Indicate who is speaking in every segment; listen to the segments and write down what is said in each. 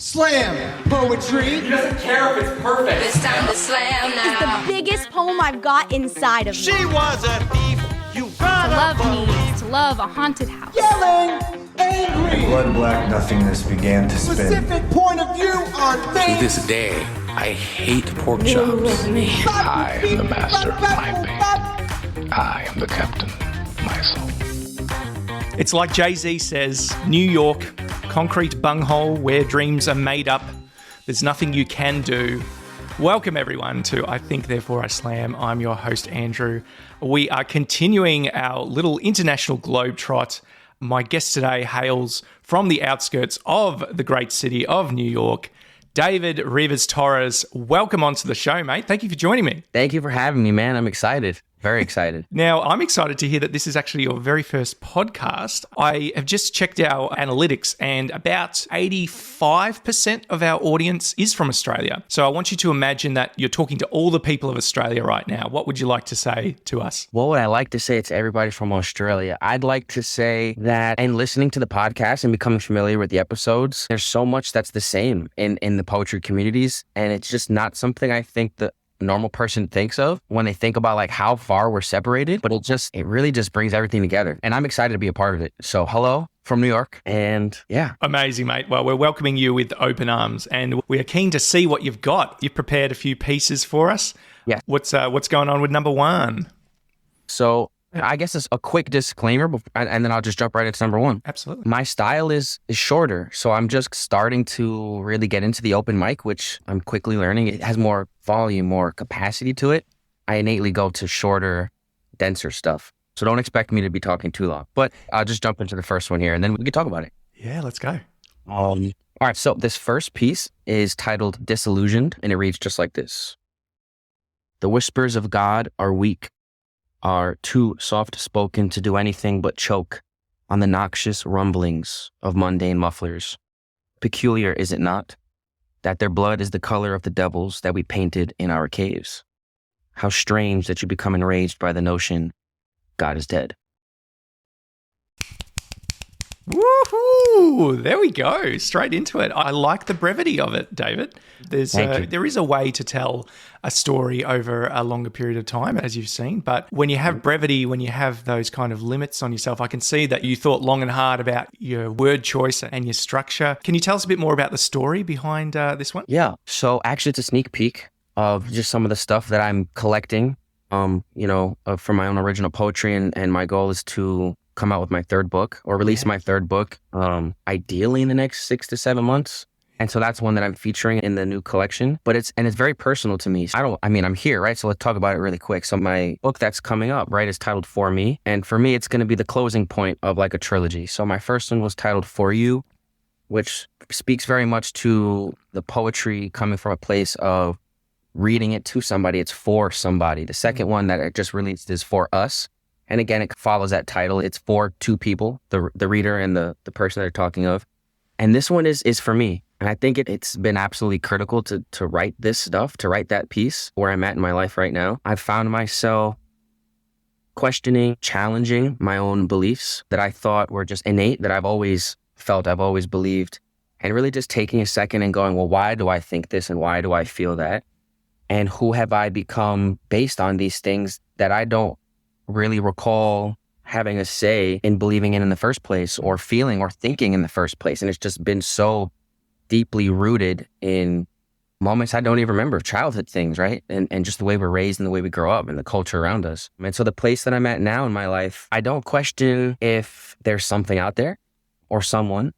Speaker 1: Slam poetry.
Speaker 2: He doesn't care if it's perfect.
Speaker 3: It's time to slam now.
Speaker 4: It's the biggest poem I've got inside of me.
Speaker 1: She was a thief. You got
Speaker 5: To love means to love a haunted house.
Speaker 1: Yelling, angry.
Speaker 6: Blood-black nothingness began to spin.
Speaker 1: Specific point of view on
Speaker 7: To
Speaker 1: things.
Speaker 7: this day, I hate pork chops.
Speaker 8: I am the master of my fate. I am the captain of my soul.
Speaker 9: It's like Jay-Z says, New York, concrete bunghole where dreams are made up. There's nothing you can do. Welcome everyone to I Think Therefore I Slam. I'm your host Andrew. We are continuing our little international globetrot. My guest today hails from the outskirts of the great city of New York. David Rivas-Torres, welcome onto the show, mate. Thank you for joining me.
Speaker 10: Thank you for having me, man. I'm excited. Very excited.
Speaker 9: Now, I'm excited to hear that this is actually your very first podcast. I have just checked our analytics and about 85% of our audience is from Australia. So I want you to imagine that you're talking to all the people of Australia right now. What would you like to say to us?
Speaker 10: What would I like to say to everybody from Australia? I'd like to say that in listening to the podcast and becoming familiar with the episodes, there's so much that's the same in the poetry communities. And it's just not something I think that normal person thinks of when they think about like how far we're separated, but it really just brings everything together. And I'm excited to be a part of it. So hello from New York. And yeah.
Speaker 9: Amazing, mate. Well, we're welcoming you with open arms and we are keen to see what you've got. You've prepared a few pieces for us.
Speaker 10: Yeah.
Speaker 9: What's going on with number one?
Speaker 10: So I guess it's a quick disclaimer and then I'll just jump right into number one.
Speaker 9: Absolutely.
Speaker 10: My style is shorter. So I'm just starting to really get into the open mic, which I'm quickly learning. It has more volume, more capacity to it. I innately go to shorter, denser stuff. So don't expect me to be talking too long. But I'll just jump into the first one here and then we can talk about it.
Speaker 9: Yeah, let's go.
Speaker 10: All right. So this first piece is titled Disillusioned and it reads just like this. The whispers of God are weak, are too soft-spoken to do anything but choke on the noxious rumblings of mundane mufflers. Peculiar, is it not, that their blood is the color of the devils that we painted in our caves? How strange that you become enraged by the notion God is dead.
Speaker 9: Woohoo! There we go. Straight into it. I like the brevity of it, David. There is a way to tell a story over a longer period of time, as you've seen. But when you have brevity, when you have those kind of limits on yourself, I can see that you thought long and hard about your word choice and your structure. Can you tell us a bit more about the story behind this one?
Speaker 10: Yeah. So actually, it's a sneak peek of just some of the stuff that I'm collecting, for my own original poetry. And my goal is to come out with my third book or release my third book, ideally in the next 6 to 7 months. And so that's one that I'm featuring in the new collection, but it's very personal to me. I'm here, right? So let's talk about it really quick. So my book that's coming up, right, is titled For Me. And for me, it's going to be the closing point of like a trilogy. So my first one was titled For You, which speaks very much to the poetry coming from a place of reading it to somebody. It's for somebody. The second one that I just released is For Us. And again, it follows that title. It's for two people, the reader and the person they're talking of. And this one is for me. And I think it's been absolutely critical to write this stuff, to write that piece where I'm at in my life right now. I've found myself questioning, challenging my own beliefs that I thought were just innate, that I've always felt, I've always believed. And really just taking a second and going, well, why do I think this and why do I feel that? And who have I become based on these things that I don't really recall having a say in believing in the first place or feeling or thinking in the first place. And it's just been so deeply rooted in moments I don't even remember, childhood things, right? And just the way we're raised and the way we grow up and the culture around us. And so the place that I'm at now in my life, I don't question if there's something out there or someone,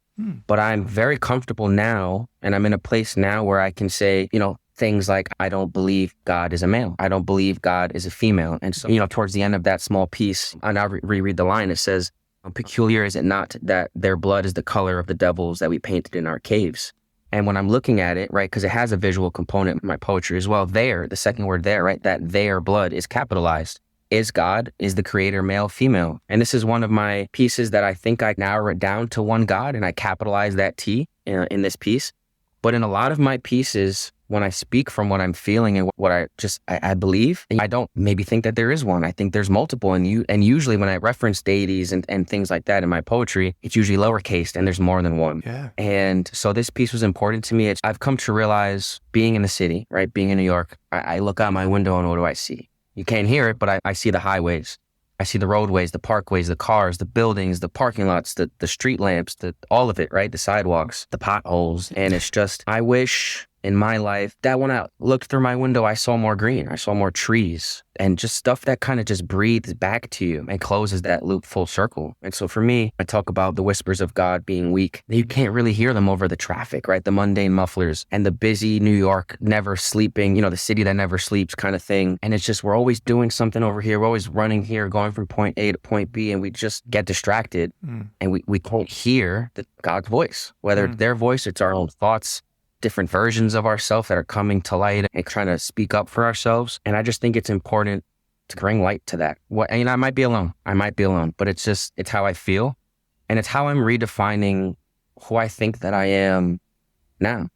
Speaker 10: but I'm very comfortable now. And I'm in a place now where I can say, things like, I don't believe God is a male. I don't believe God is a female. And so, towards the end of that small piece, I now reread the line. It says, peculiar is it not that their blood is the color of the devils that we painted in our caves? And when I'm looking at it, right, because it has a visual component in my poetry as well, the second word there, right, that their blood is capitalized. Is God, is the creator male, female? And this is one of my pieces that I think I narrow it down to one God, and I capitalize that T in this piece. But in a lot of my pieces, when I speak from what I'm feeling and what I believe, I don't maybe think that there is one. I think there's multiple. And usually when I reference deities and things like that in my poetry, it's usually lowercase and there's more than one.
Speaker 9: Yeah.
Speaker 10: And so this piece was important to me. I've come to realize being in the city, right? Being in New York, I look out my window and what do I see? You can't hear it, but I see the highways. I see the roadways, the parkways, the cars, the buildings, the parking lots, the street lamps, all of it, right? The sidewalks, the potholes. And it's just, I wish in my life that when I looked through my window, I saw more green. I saw more trees and just stuff that kind of just breathes back to you and closes that loop full circle. And so for me, I talk about the whispers of God being weak. You can't really hear them over the traffic, right? The mundane mufflers and the busy New York, never sleeping, the city that never sleeps kind of thing. And it's just, we're always doing something over here. We're always running here, going from point A to point B, and we just get distracted and we can't hear God's voice, whether it's their voice, it's our own thoughts, different versions of ourselves that are coming to light and trying to speak up for ourselves. And I just think it's important to bring light to that. I might be alone, but it's how I feel. And it's how I'm redefining who I think that I am now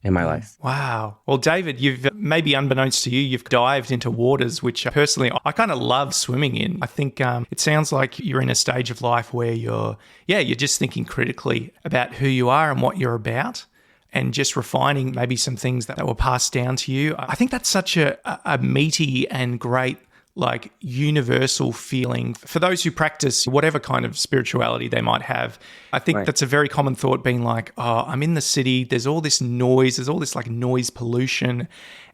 Speaker 10: in my life.
Speaker 9: Wow. Well, David, you've maybe unbeknownst to you, you've dived into waters, which personally I kind of love swimming in. I think it sounds like you're in a stage of life where you're just thinking critically about who you are and what you're about, and just refining maybe some things that were passed down to you. I think that's such a meaty and great, like, universal feeling for those who practice whatever kind of spirituality they might have. I think that's a very common thought, being like, oh, I'm in the city, there's all this noise, there's all this like noise pollution,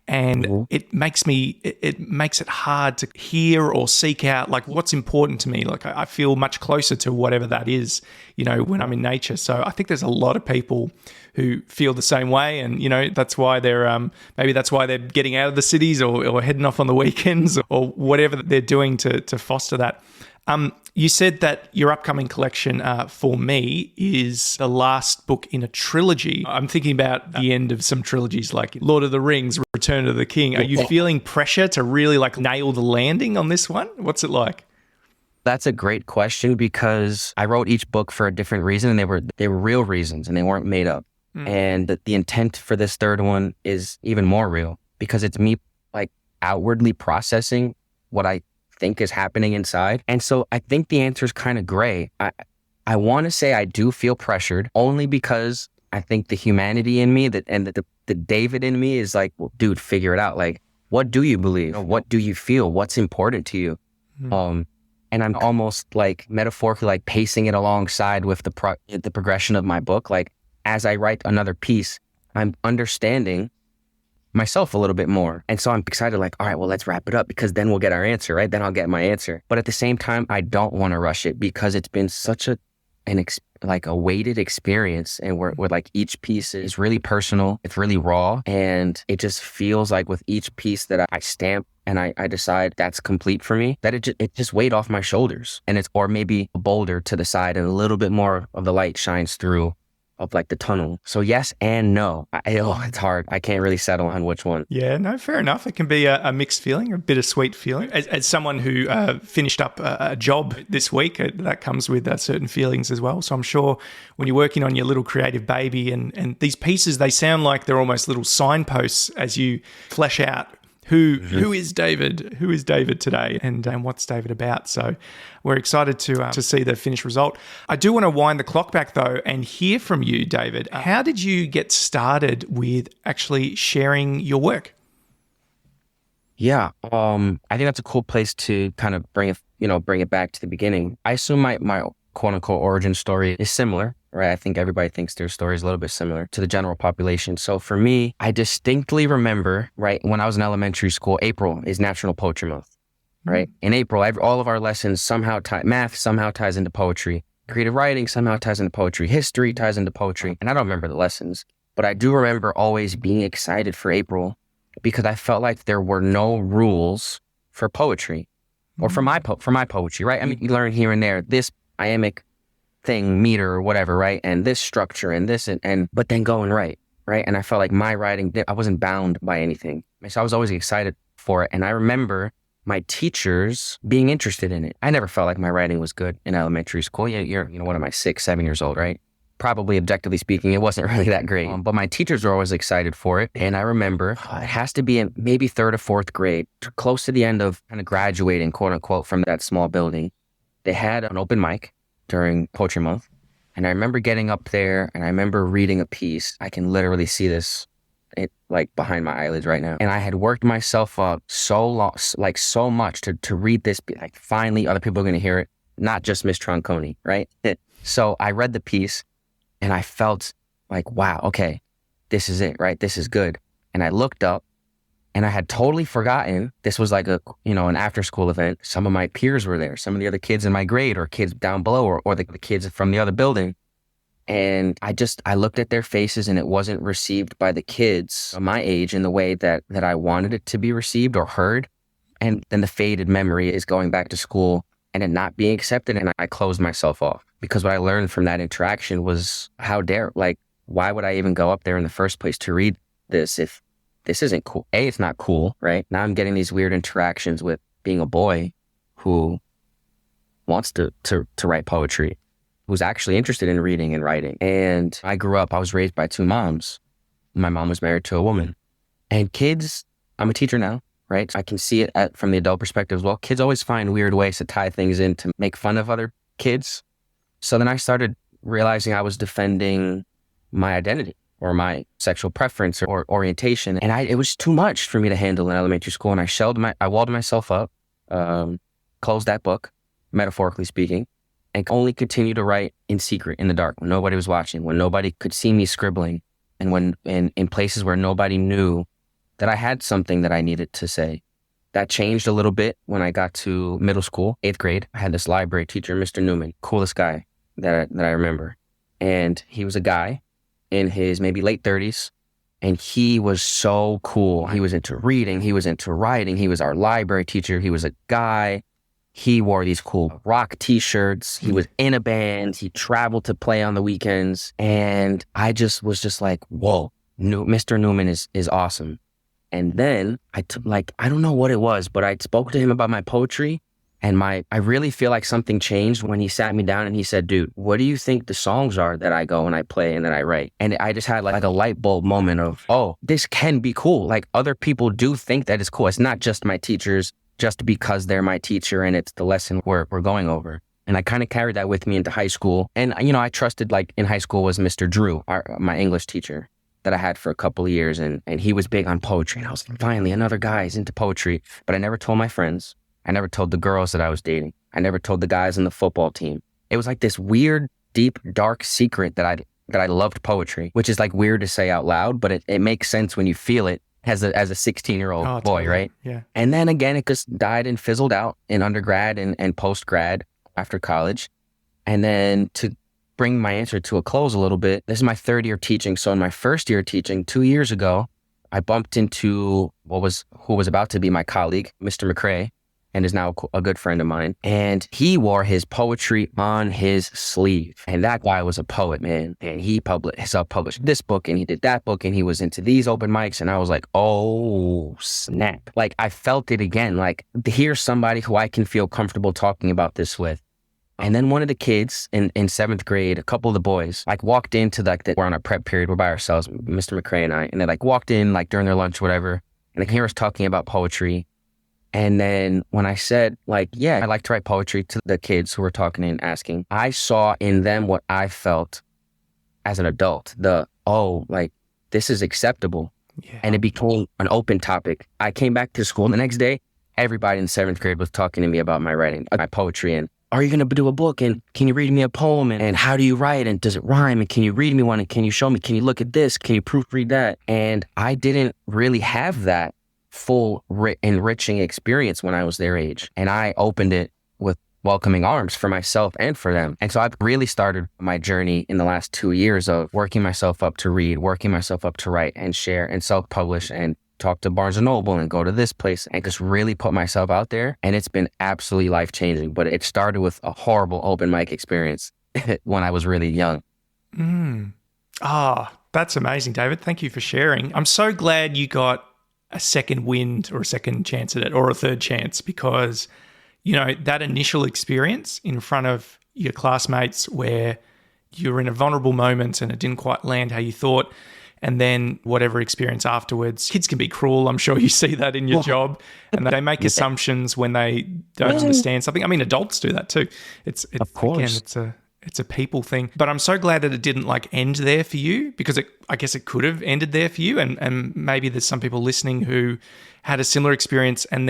Speaker 9: and it makes it hard to hear or seek out like what's important to me. Like I feel much closer to whatever that is, when I'm in nature. So I think there's a lot of people who feel the same way, and that's why they're maybe that's why they're getting out of the cities or heading off on the weekends or whatever that they're doing to foster that. You said that your upcoming collection for me is the last book in a trilogy. I'm thinking about the end of some trilogies like Lord of the Rings, Return of the King. Are you feeling pressure to really like nail the landing on this one? What's it like?
Speaker 10: That's a great question, because I wrote each book for a different reason, and they were real reasons and they weren't made up. And the intent for this third one is even more real, because it's me like outwardly processing what I think is happening inside. And so I think the answer is kind of gray. I want to say I do feel pressured, only because I think the humanity in me and the David in me is like, well, dude, figure it out. Like, what do you believe? What do you feel? What's important to you? And I'm almost like metaphorically like pacing it alongside with the progression of my book. Like, as I write another piece, I'm understanding myself a little bit more. And so I'm excited, like, all right, well, let's wrap it up, because then we'll get our answer, right? Then I'll get my answer. But at the same time, I don't want to rush it, because it's been such a weighted experience, and where like each piece is really personal, it's really raw, and it just feels like with each piece that I stamp and I decide that's complete for me, that it just weighed off my shoulders, and or maybe a boulder to the side, and a little bit more of the light shines through of like the tunnel. So yes and no. It's hard. I can't really settle on which one.
Speaker 9: Yeah, no, fair enough. It can be a mixed feeling, a bittersweet feeling. As someone who finished up a job this week, that comes with certain feelings as well. So I'm sure when you're working on your little creative baby and these pieces, they sound like they're almost little signposts as you flesh out who is David? Who is David today? And what's David about? So we're excited to see the finished result. I do want to wind the clock back though and hear from you, David. How did you get started with actually sharing your work?
Speaker 10: Yeah, I think that's a cool place to kind of bring it back to the beginning. I assume my quote unquote origin story is similar, right? I think everybody thinks their story is a little bit similar to the general population. So for me, I distinctly remember, right, when I was in elementary school, April is National Poetry Month, right? In April, all of our lessons somehow math somehow ties into poetry. Creative writing somehow ties into poetry. History ties into poetry. And I don't remember the lessons, but I do remember always being excited for April, because I felt like there were no rules for poetry or for my poetry, right? I mean, you learn here and there this iambic thing, meter or whatever, right? And this structure and this and but then go and write, right? And I felt like my writing, I wasn't bound by anything. So I was always excited for it. And I remember my teachers being interested in it. I never felt like my writing was good in elementary school. You're what am I, 6, 7 years old, right? probably objectively speaking, it wasn't really that great. But my teachers were always excited for it. And I remember it has to be in maybe 3rd or 4th grade, close to the end of kind of graduating, quote unquote, from that small building. They had an open mic during Poetry Month. And I remember getting up there and I remember reading a piece. I can literally see this like behind my eyelids right now. And I had worked myself up so much to read this. Like finally other people are going to hear it, not just Miss Tronconi, right? So I read the piece and I felt like, wow, okay, this is it, right? This is good. And I looked up and I had totally forgotten this was like an after school event. Some of my peers were there, some of the other kids in my grade or kids down below or the kids from the other building. And I looked at their faces and it wasn't received by the kids of my age in the way that I wanted it to be received or heard. And then the faded memory is going back to school and it not being accepted. And I closed myself off because what I learned from that interaction was why would I even go up there in the first place to read this if this isn't cool? It's not cool, right? Now I'm getting these weird interactions with being a boy who wants to write poetry, who's actually interested in reading and writing. And I was raised by 2 moms. My mom was married to a woman. And kids, I'm a teacher now, right? I can see it from the adult perspective as well. Kids always find weird ways to tie things in to make fun of other kids. So then I started realizing I was defending my identity or my sexual preference or orientation. And it was too much for me to handle in elementary school. And I walled myself up, closed that book, metaphorically speaking, and only continue to write in secret, in the dark, when nobody was watching, when nobody could see me scribbling, and when in places where nobody knew that I had something that I needed to say. That changed a little bit when I got to middle school, 8th grade. I had this library teacher, Mr. Newman, coolest guy that I remember. And he was a guy in his maybe late 30s, and he was so cool. He was into reading, he was into writing, he was our library teacher, he was a guy. He wore these cool rock t-shirts. He was in a band. He traveled to play on the weekends. And I was just like, whoa, Mr. Newman is awesome. And then I don't know what it was, but I spoke to him about my poetry. And I really feel like something changed when he sat me down and he said, dude, what do you think the songs are that I go and I play and that I write? And I just had like a light bulb moment of, oh, this can be cool. Like other people do think that it's cool. It's not just my teachers, just because they're my teacher and it's the lesson we're going over. And I kind of carried that with me into high school. And, I trusted, like in high school was Mr. Drew, my English teacher that I had for a couple of years. And he was big on poetry. And I was like, finally, another guy is into poetry. But I never told my friends. I never told the girls that I was dating. I never told the guys on the football team. It was like this weird, deep, dark secret that I loved poetry, which is like weird to say out loud, but it makes sense when you feel it. As a 16-year-old boy, totally. Right? Yeah. And then again, it just died and fizzled out in undergrad and post-grad after college. And then to bring my answer to a close a little bit, this is my 3rd year teaching. So in my 1st year teaching 2 years ago, I bumped into who was about to be my colleague, Mr. McCrae, and is now a good friend of mine. And he wore his poetry on his sleeve. And that guy was a poet, man. And he self-published this book and he did that book and he was into these open mics. And I was like, oh, snap. Like I felt it again. Like here's somebody who I can feel comfortable talking about this with. And then one of the kids in 7th grade, a couple of the boys, like walked into we're on our prep period. We're by ourselves, Mr. McCrae and I. And they like walked in like during their lunch, whatever. And they can hear us talking about poetry. And then when I said, like, yeah, I like to write poetry to the kids who were talking and asking, I saw in them what I felt as an adult. This is acceptable. Yeah. And it became an open topic. I came back to school the next day. Everybody in 7th grade was talking to me about my writing, my poetry. And are you going to do a book? And can you read me a poem? And how do you write? And does it rhyme? And can you read me one? And can you show me? Can you look at this? Can you proofread that? And I didn't really have that full enriching experience when I was their age. And I opened it with welcoming arms for myself and for them. And so I've really started my journey in the last 2 years of working myself up to read, working myself up to write and share and self-publish and talk to Barnes & Noble and go to this place and just really put myself out there. And it's been absolutely life-changing. But it started with a horrible open mic experience when I was really young.
Speaker 9: That's amazing, David. Thank you for sharing. I'm so glad you got a second wind or a second chance at it or a third chance because, that initial experience in front of your classmates where you're in a vulnerable moment and it didn't quite land how you thought, and then whatever experience afterwards. Kids can be cruel. I'm sure you see that in your job, and they make assumptions when they don't understand something. I mean, adults do that too. It's
Speaker 10: of course.
Speaker 9: Again, it's a people thing. But I'm so glad that it didn't end there for you, because I guess it could have ended there for you. And maybe there's some people listening who had a similar experience, and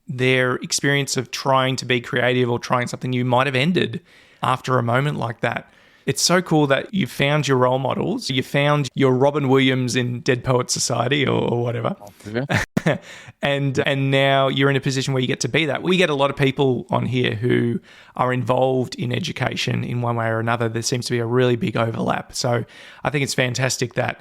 Speaker 9: their experience of trying to be creative or trying something new might have ended after a moment like that. It's so cool that you found your role models. You found your Robin Williams in Dead Poets Society or whatever. Yeah. and now you're in a position where you get to be that. We get a lot of people on here who are involved in education in one way or another. There seems to be a really big overlap. So I think it's fantastic that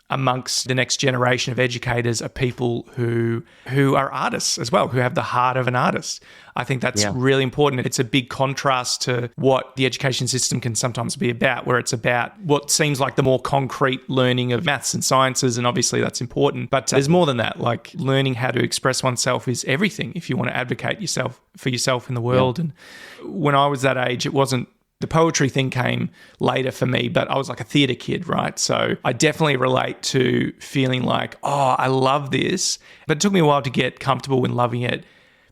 Speaker 9: amongst the next generation of educators are people who are artists as well, who have the heart of an artist. I think that's really important. It's a big contrast to what the education system can sometimes be about, where it's about what seems like the more concrete learning of maths and sciences, and obviously that's important. But there's more than that. Like, learning how to express oneself is everything if you want to advocate for yourself in the world. And when I was that age, it wasn't. The poetry thing came later for me, but I was like a theatre kid, right? So I definitely relate to feeling like, oh, I love this. But it took me a while to get comfortable in loving it,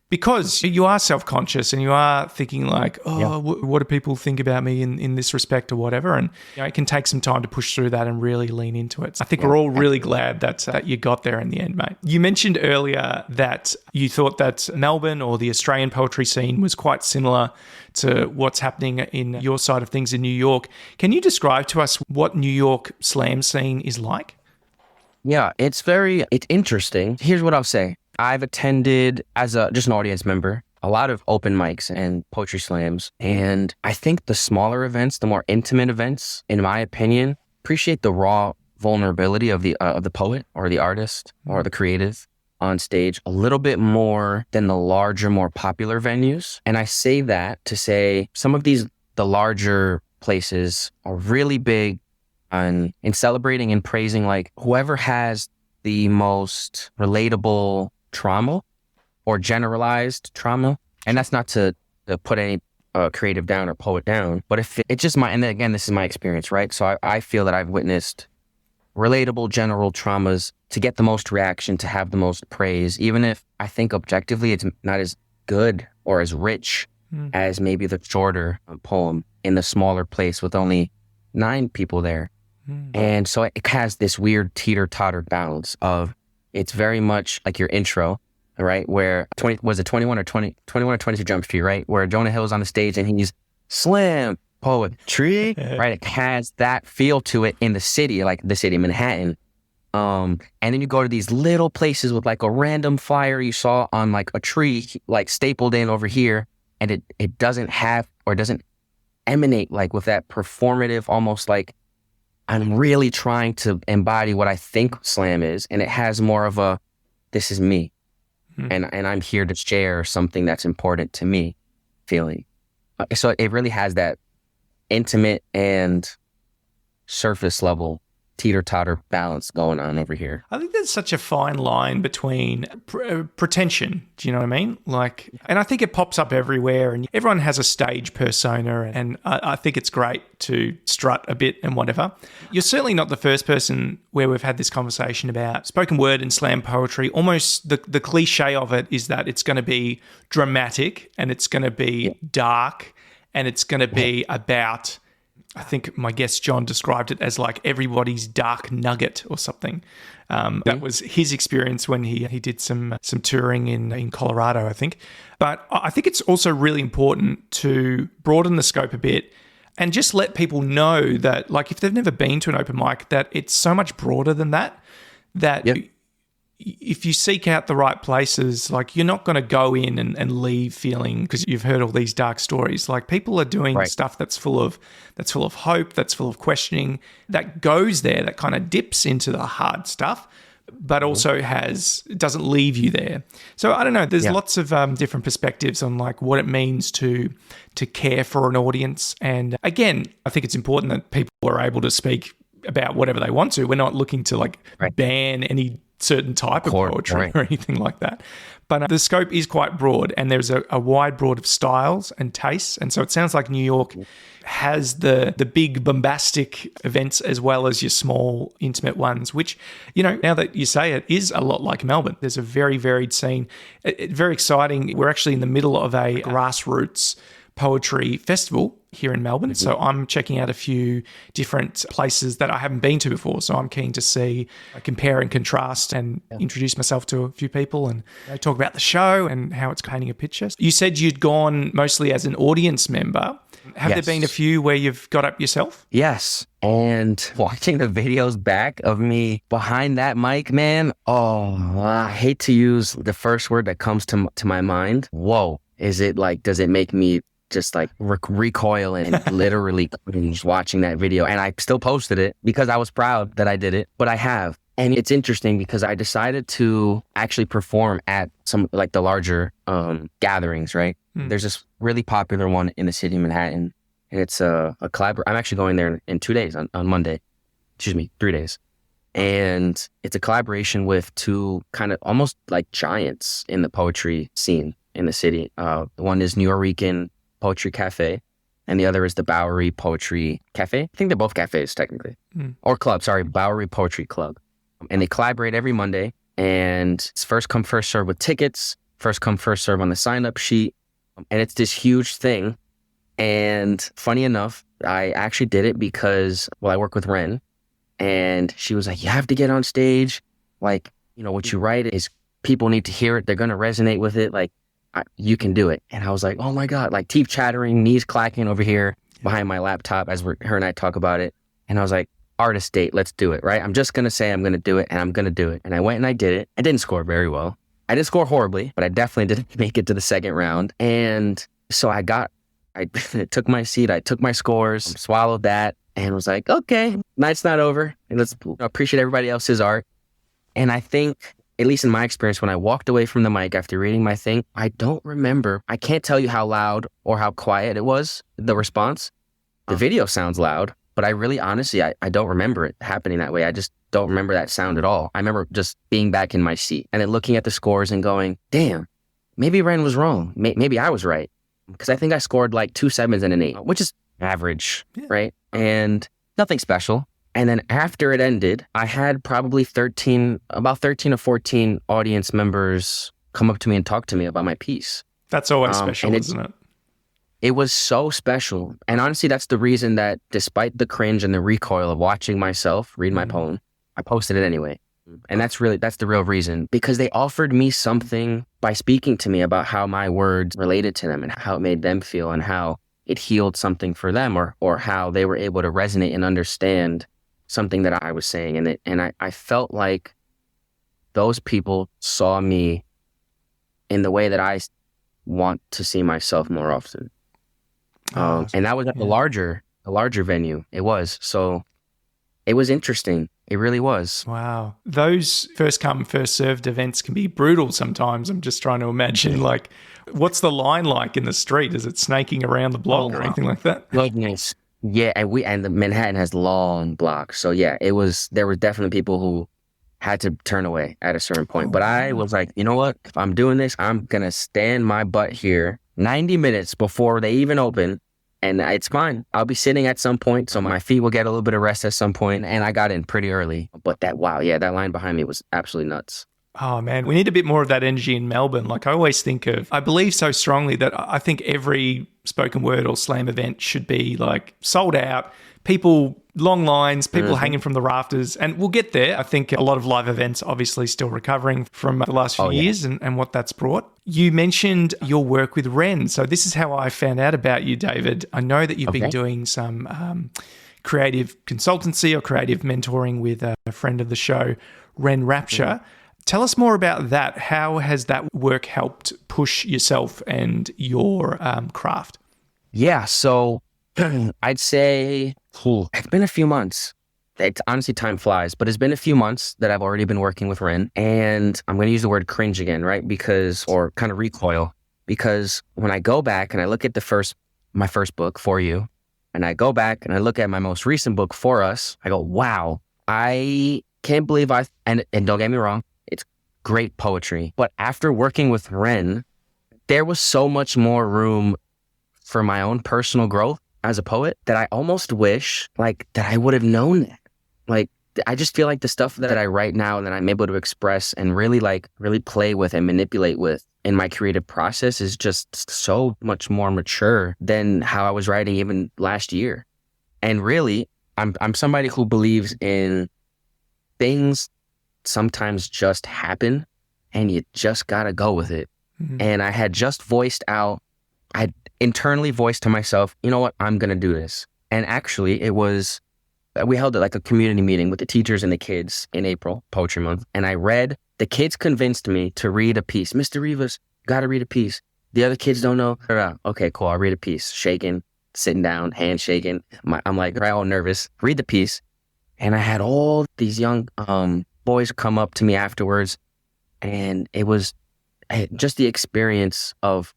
Speaker 9: because you are self-conscious and you are thinking like, oh, what do people think about me in this respect or whatever? And it can take some time to push through that and really lean into it. So I think we're all really glad that you got there in the end, mate. You mentioned earlier that you thought that Melbourne or the Australian poetry scene was quite similar to what's happening in your side of things in New York. Can you describe to us what New York slam scene is like?
Speaker 10: Yeah, it's interesting. Here's what I'll say. I've attended, as just an audience member, a lot of open mics and poetry slams. And I think the smaller events, the more intimate events, in my opinion, appreciate the raw vulnerability of the poet or the artist or the creative on stage a little bit more than the larger, more popular venues. And I say that to say some of the larger places are really big in celebrating and praising like whoever has the most relatable trauma or generalized trauma. And that's not to put any creative down or poet down, but if it's just and then again, this is my experience, right? So I feel that I've witnessed relatable general traumas to get the most reaction, to have the most praise, even if I think objectively it's not as good or as rich as maybe the shorter poem in the smaller place with only 9 people there. And so it has this weird teeter-totter balance of, it's very much like your intro, right? Where 21 or 22 Jump Street, right? Where Jonah Hill's on the stage and he's slam poetry, right? It has that feel to it in the city, like the city of Manhattan. And then you go to these little places with like a random flyer you saw on like a tree, like stapled in over here. And it doesn't have, or doesn't emanate like with that performative, almost like I'm really trying to embody what I think slam is. And it has more of a, this is me. And I'm here to share something that's important to me feeling. So it really has that intimate and surface level teeter-totter balance going on over here.
Speaker 9: I think there's such a fine line between pretension, do you know what I mean? Like, and I think it pops up everywhere, and everyone has a stage persona, and I think it's great to strut a bit and whatever. You're certainly not the first person where we've had this conversation about spoken word and slam poetry. Almost the cliche of it is that it's going to be dramatic and it's going to be dark and it's going to be about, I think my guest John described it as like everybody's dark nugget or something. That was his experience when he did some touring in Colorado, I think. But I think it's also really important to broaden the scope a bit and just let people know that, like, if they've never been to an open mic, that it's so much broader than that. That if you seek out the right places, like, you're not going to go in and leave feeling, because you've heard all these dark stories. Like, people are doing stuff that's full of hope, that's full of questioning, that goes there, that kind of dips into the hard stuff, but also doesn't leave you there. So I don't know. There's lots of different perspectives on like what it means to care for an audience. And again, I think it's important that people are able to speak about whatever they want to. We're not looking to like ban any certain type of poetry
Speaker 10: Right.
Speaker 9: or anything like that. But the scope is quite broad, and there's a wide broad of styles and tastes. And so it sounds like New York has the big bombastic events as well as your small intimate ones, which, now that you say it, is a lot like Melbourne. There's a very varied scene. Very exciting. We're actually in the middle of a grassroots poetry festival here in Melbourne. So I'm checking out a few different places that I haven't been to before. So I'm keen to see, compare and contrast and introduce myself to a few people and talk about the show and how it's painting a picture. You said you'd gone mostly as an audience member. Have there been a few where you've got up yourself?
Speaker 10: Yes. And watching the videos back of me behind that mic, man, I hate to use the first word that comes to my mind. Whoa. Is it like, does it make me just like recoil and literally cringe watching that video? And I still posted it because I was proud that I did it, but I have. And it's interesting because I decided to actually perform at some like the larger gatherings, right? There's this really popular one in the city of Manhattan, and it's a collab. I'm actually going there in 2 days on Monday. 3 days. And it's a collaboration with two kind of almost like giants in the poetry scene in the city. One is Nuyorican Poetry Cafe, and the other is the Bowery Poetry Cafe. I think they're both cafes technically, or club. Sorry, Bowery Poetry Club. And they collaborate every Monday, and it's first come, first serve with tickets, first come, first serve on the sign-up sheet. And it's this huge thing. And funny enough, I actually did it because, I work with Ren, and she was like, you have to get on stage. Like, what you write is people need to hear it. They're going to resonate with it. Like, you can do it. And I was like, oh my God, like teeth chattering, knees clacking over here behind my laptop as her and I talk about it. And I was like, artist date, let's do it, right? I'm just going to say I'm going to do it, and I'm going to do it. And I went and I did it. I didn't score very well. I didn't score horribly, but I definitely didn't make it to the second round. And so I took my seat, I took my scores, swallowed that, and was like, okay, night's not over. And let's appreciate everybody else's art. And I think, at least in my experience, when I walked away from the mic after reading my thing, I don't remember. I can't tell you how loud or how quiet it was, the response. The video sounds loud, but I really, honestly, I don't remember it happening that way. I just don't remember that sound at all. I remember just being back in my seat and then looking at the scores and going, damn, maybe Ren was wrong. Maybe I was right. Because I think I scored like 2 7s and an 8, which is average, right? And nothing special. And then after it ended, I had probably about 13 or 14 audience members come up to me and talk to me about my piece.
Speaker 9: That's always special, isn't it?
Speaker 10: It was so special. And honestly, that's the reason that despite the cringe and the recoil of watching myself read my poem, I posted it anyway. And that's the real reason, because they offered me something by speaking to me about how my words related to them and how it made them feel and how it healed something for them, or how they were able to resonate and understand something that I was saying. And I felt like those people saw me in the way that I want to see myself more often. And that was at the larger venue. It was. So it was interesting. It really was.
Speaker 9: Wow. Those first come, first served events can be brutal sometimes. I'm just trying to imagine, like, what's the line like in the street? Is it snaking around the block or anything like that?
Speaker 10: Goodness. Yeah, and the Manhattan has long blocks. So yeah, there were definitely people who had to turn away at a certain point. But I was like, you know what? If I'm doing this, I'm going to stand my butt here 90 minutes before they even open. And it's fine. I'll be sitting at some point, so my feet will get a little bit of rest at some point. And I got in pretty early. But that line behind me was absolutely nuts.
Speaker 9: Oh, man, we need a bit more of that energy in Melbourne. Like, I believe so strongly that I think every spoken word or slam event should be like sold out, people, long lines, people hanging from the rafters, and we'll get there. I think a lot of live events obviously still recovering from the last few years and what that's brought. You mentioned your work with Ren. So this is how I found out about you, David. I know that you've been doing some creative consultancy or creative mentoring with a friend of the show, Ren Rapture. Tell us more about that. How has that work helped push yourself and your craft? Yeah,
Speaker 10: so I'd say it's been a few months. Honestly, time flies, but it's been a few months that I've already been working with Ren. And I'm going to use the word cringe again, right? Or kind of recoil. Because when I go back and I look at my first book, For You, and I go back and I look at my most recent book, For Us, I go, wow, I can't believe and don't get me wrong, it's great poetry. But after working with Ren, there was so much more room for my own personal growth as a poet that I almost wish like that I would have known that. Like, I just feel like the stuff that I write now and that I'm able to express and really play with and manipulate with in my creative process is just so much more mature than how I was writing even last year. And really, I'm somebody who believes in things sometimes just happen and you just gotta go with it. Mm-hmm. And I had just I internally voiced to myself, you know what, I'm gonna do this. And actually we held like a community meeting with the teachers and the kids in April, Poetry Month. And the kids convinced me to read a piece. Mr. Rivas, got to read a piece. The other kids don't know. Okay, cool. I'll read a piece. Shaking, sitting down, hand shaking. I'm like, all nervous. Read the piece. And I had all these young boys come up to me afterwards. And it was just the experience of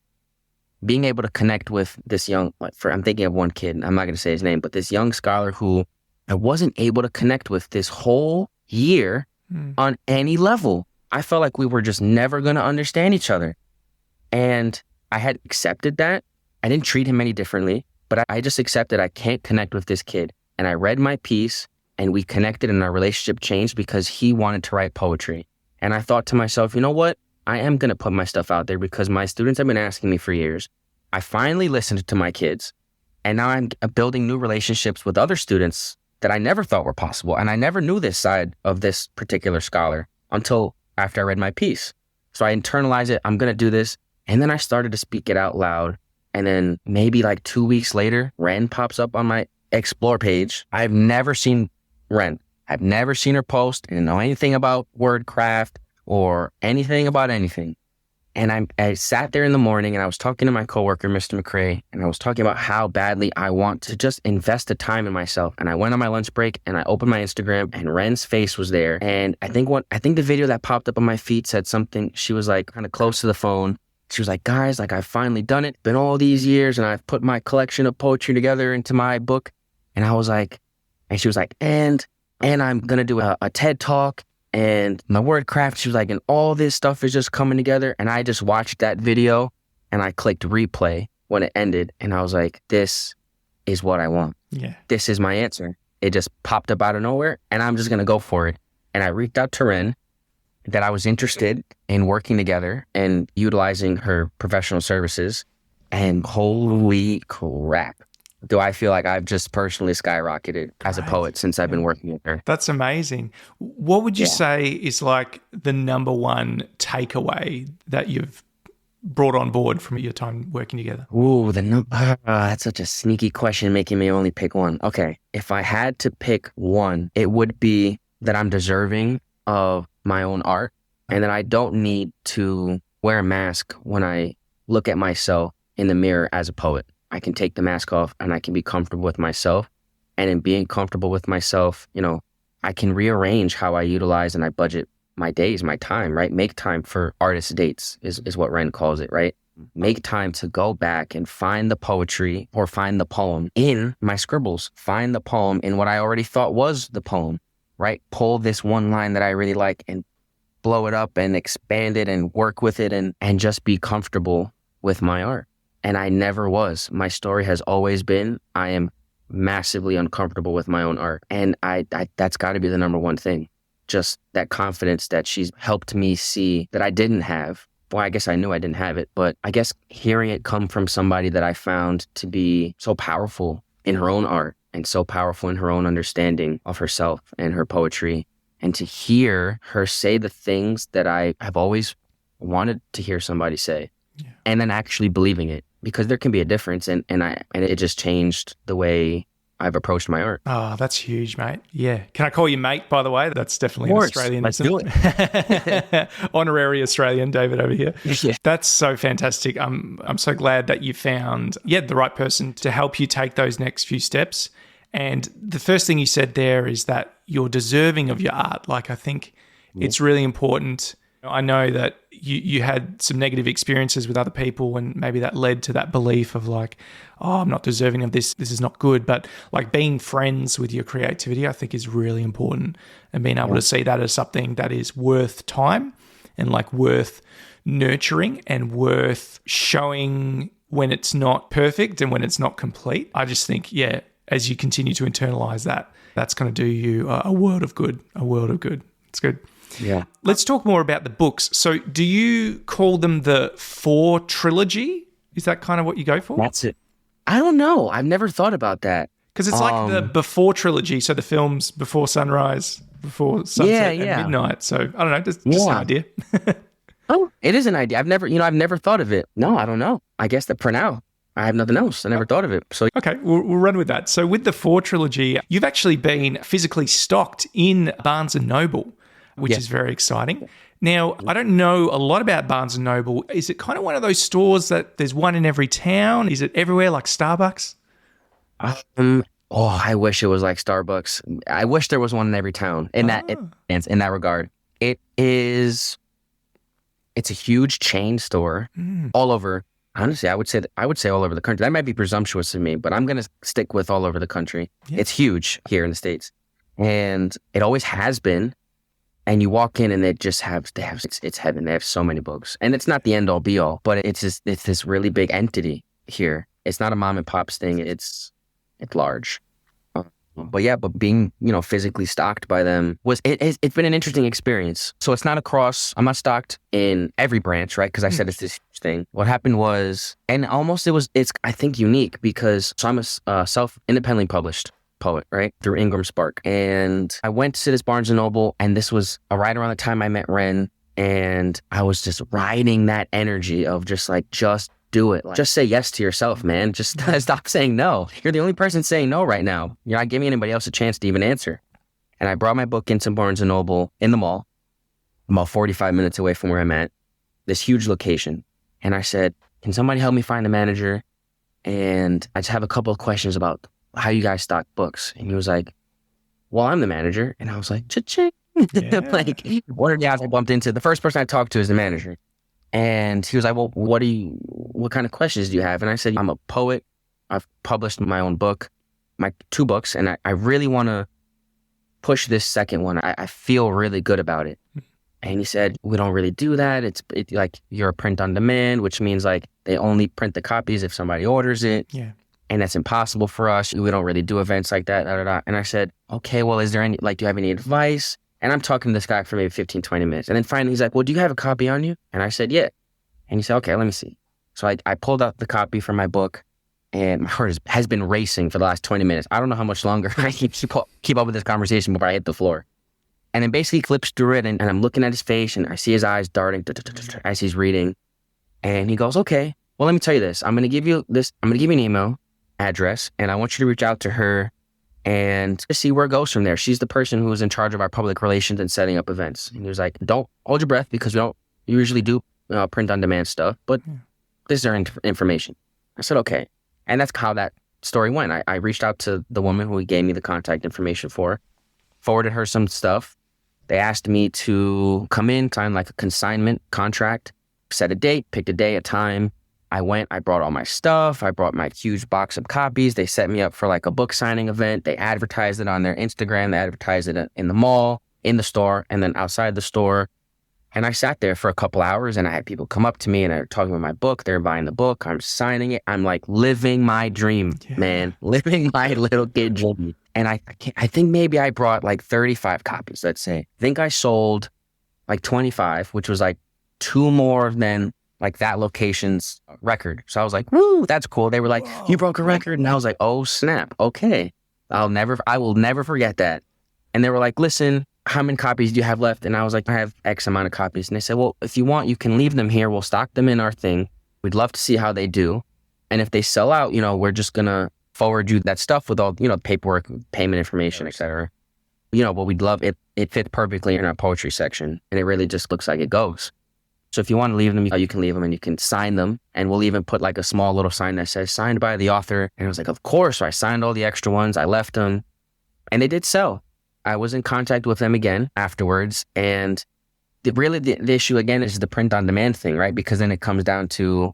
Speaker 10: being able to connect with this I'm thinking of one kid. I'm not going to say his name, but this young scholar who I wasn't able to connect with this whole year on any level. I felt like we were just never going to understand each other. And I had accepted that. I didn't treat him any differently, but I just accepted I can't connect with this kid. And I read my piece and we connected and our relationship changed because he wanted to write poetry. And I thought to myself, you know what? I am going to put my stuff out there because my students have been asking me for years. I finally listened to my kids. And now I'm building new relationships with other students that I never thought were possible. And I never knew this side of this particular scholar until after I read my piece. So I internalized it. I'm going to do this. And then I started to speak it out loud. And then maybe like 2 weeks later, Ren pops up on my Explore page. I've never seen Ren. I've never seen her post. I didn't know anything about wordcraft or anything about anything. And I sat there in the morning and I was talking to my coworker, Mr. McCrae, and I was talking about how badly I want to just invest the time in myself. And I went on my lunch break and I opened my Instagram and Ren's face was there. And I think the video that popped up on my feed said something. She was like kind of close to the phone. She was like, guys, like I've finally done it. Been all these years and I've put my collection of poetry together into my book. And I was like, and she was like, and I'm going to do a TED Talk. And my wordcraft, she was like, and all this stuff is just coming together. And I just watched that video and I clicked replay when it ended. And I was like, this is what I want. Yeah. This is my answer. It just popped up out of nowhere and I'm just going to go for it. And I reached out to Ren that I was interested in working together and utilizing her professional services. And holy crap, do I feel like I've just personally skyrocketed as a poet since I've been working with her.
Speaker 9: That's amazing. What would you say is like the number one takeaway that you've brought on board from your time working together?
Speaker 10: Ooh, that's such a sneaky question, making me only pick one. Okay, if I had to pick one, it would be that I'm deserving of my own art and that I don't need to wear a mask when I look at myself in the mirror as a poet. I can take the mask off and I can be comfortable with myself. And in being comfortable with myself, you know, I can rearrange how I utilize and I budget my days, my time, right? Make time for artist dates is what Ren calls it, right? Make time to go back and find the poetry or find the poem in my scribbles. Find the poem in what I already thought was the poem, right? Pull this one line that I really like and blow it up and expand it and work with it and just be comfortable with my art. And I never was. My story has always been, I am massively uncomfortable with my own art. And I that's got to be the number one thing. Just that confidence that she's helped me see that I didn't have. Well, I guess I knew I didn't have it, but I guess hearing it come from somebody that I found to be so powerful in her own art and so powerful in her own understanding of herself and her poetry, and to hear her say the things that I have always wanted to hear somebody say, and then actually believing it. Because there can be a difference, and it just changed the way I've approached my art.
Speaker 9: Oh, that's huge, mate. Yeah. Can I call you mate, by the way? That's definitely an Australian.
Speaker 10: Let's do it.
Speaker 9: Honorary Australian, David over here.
Speaker 10: Yeah.
Speaker 9: That's so fantastic. I'm so glad that you found, the right person to help you take those next few steps. And the first thing you said there is that you're deserving of your art. Like, I think it's really important I know that you had some negative experiences with other people and maybe that led to that belief of like, oh, I'm not deserving of this. This is not good. But like being friends with your creativity, I think is really important, and being able to see that as something that is worth time and like worth nurturing and worth showing when it's not perfect and when it's not complete. I just think, yeah, as you continue to internalize that, that's going to do you a world of good, It's good.
Speaker 10: Yeah.
Speaker 9: Let's talk more about the books. So do you call them the 4 trilogy? Is that kind of what you go for?
Speaker 10: That's it. I don't know. I've never thought about that.
Speaker 9: Because it's like the Before trilogy. So the films Before Sunrise, Before Sunset, and Midnight. So I don't know, just an idea.
Speaker 10: Oh, it is an idea. I've never thought of it. No, I don't know. I guess that for now, I have nothing else. I never thought of it. So
Speaker 9: okay, we'll run with that. So with the 4 trilogy, you've actually been physically stocked in Barnes & Noble, which is very exciting. Now, I don't know a lot about Barnes & Noble. Is it kind of one of those stores that there's one in every town? Is it everywhere like Starbucks?
Speaker 10: I wish it was like Starbucks. I wish there was one in every town in that regard. It's a huge chain store all over. Honestly, I would say all over the country. That might be presumptuous of me, but I'm going to stick with all over the country. Yeah. It's huge here in the States, and it always has been. And you walk in and it's heaven. They have so many books, and it's not the end all be all, but it's this really big entity here. It's not a mom and pop's thing. It's large. But being, physically stocked by them it's been an interesting experience. So it's not I'm not stocked in every branch, right? Because I said it's this huge thing. What happened was, and almost it's I think unique because I'm a independently published poet, right? Through Ingram Spark. And I went to this Barnes & Noble, and this was right around the time I met Ren, and I was just riding that energy of just do it. Just say yes to yourself, man. Just stop saying no. You're the only person saying no right now. You're not giving anybody else a chance to even answer. And I brought my book into Barnes & Noble in the mall, about 45 minutes away from where I'm at, this huge location. And I said, can somebody help me find the manager? And I just have a couple of questions about how you guys stock books. And he was like, well, I'm the manager. And I was like, cha-ching. Yeah. Like, what are the odds I bumped into? The first person I talked to is the manager. And he was like, well, what kind of questions do you have? And I said, I'm a poet. I've published my own book, my 2 books, and I really want to push this second one. I feel really good about it. And he said, we don't really do that. It's like you're a print on demand, which means like they only print the copies if somebody orders it. Yeah. And that's impossible for us. We don't really do events like that. And I said, okay, well, is there any, do you have any advice? And I'm talking to this guy for maybe 15, 20 minutes. And then finally he's like, well, do you have a copy on you? And I said, yeah. And he said, okay, let me see. So I pulled out the copy from my book, and my heart has been racing for the last 20 minutes. I don't know how much longer I can keep up with this conversation before I hit the floor. And then basically he flips through it, and I'm looking at his face, and I see his eyes darting as he's reading. And he goes, okay, well, let me tell you this. I'm going to give you an email address, and I want you to reach out to her and just see where it goes from there. She's the person who is in charge of our public relations and setting up events. And he was like, don't hold your breath, because we don't usually do print on demand stuff, but this is our information. I said, okay. And that's how that story went. I reached out to the woman who he gave me the contact information for, forwarded her some stuff. They asked me to come in, sign like a consignment contract, set a date, picked a day, a time. I went, I brought all my stuff. I brought my huge box of copies. They set me up for like a book signing event. They advertised it on their Instagram. They advertised it in the mall, in the store, and then outside the store. And I sat there for a couple hours, and I had people come up to me and they're talking about my book. They're buying the book. I'm signing it. I'm like living my dream, man, living my little kid dream. And I think maybe I brought like 35 copies, let's say. I think I sold like 25, which was like 2 more than like that location's record. So I was like, woo, that's cool. They were like, you broke a record. And I was like, oh, snap. Okay. I will never forget that. And they were like, listen, how many copies do you have left? And I was like, I have X amount of copies. And they said, well, if you want, you can leave them here. We'll stock them in our thing. We'd love to see how they do. And if they sell out, we're just going to forward you that stuff with all, paperwork, payment information, et cetera. But we'd love it. It fits perfectly in our poetry section. And it really just looks like it goes. So if you want to leave them, you can leave them and you can sign them. And we'll even put like a small little sign that says signed by the author. And I was like, of course. So I signed all the extra ones. I left them and they did sell. I was in contact with them again afterwards. And the issue again is the print on demand thing, right? Because then it comes down to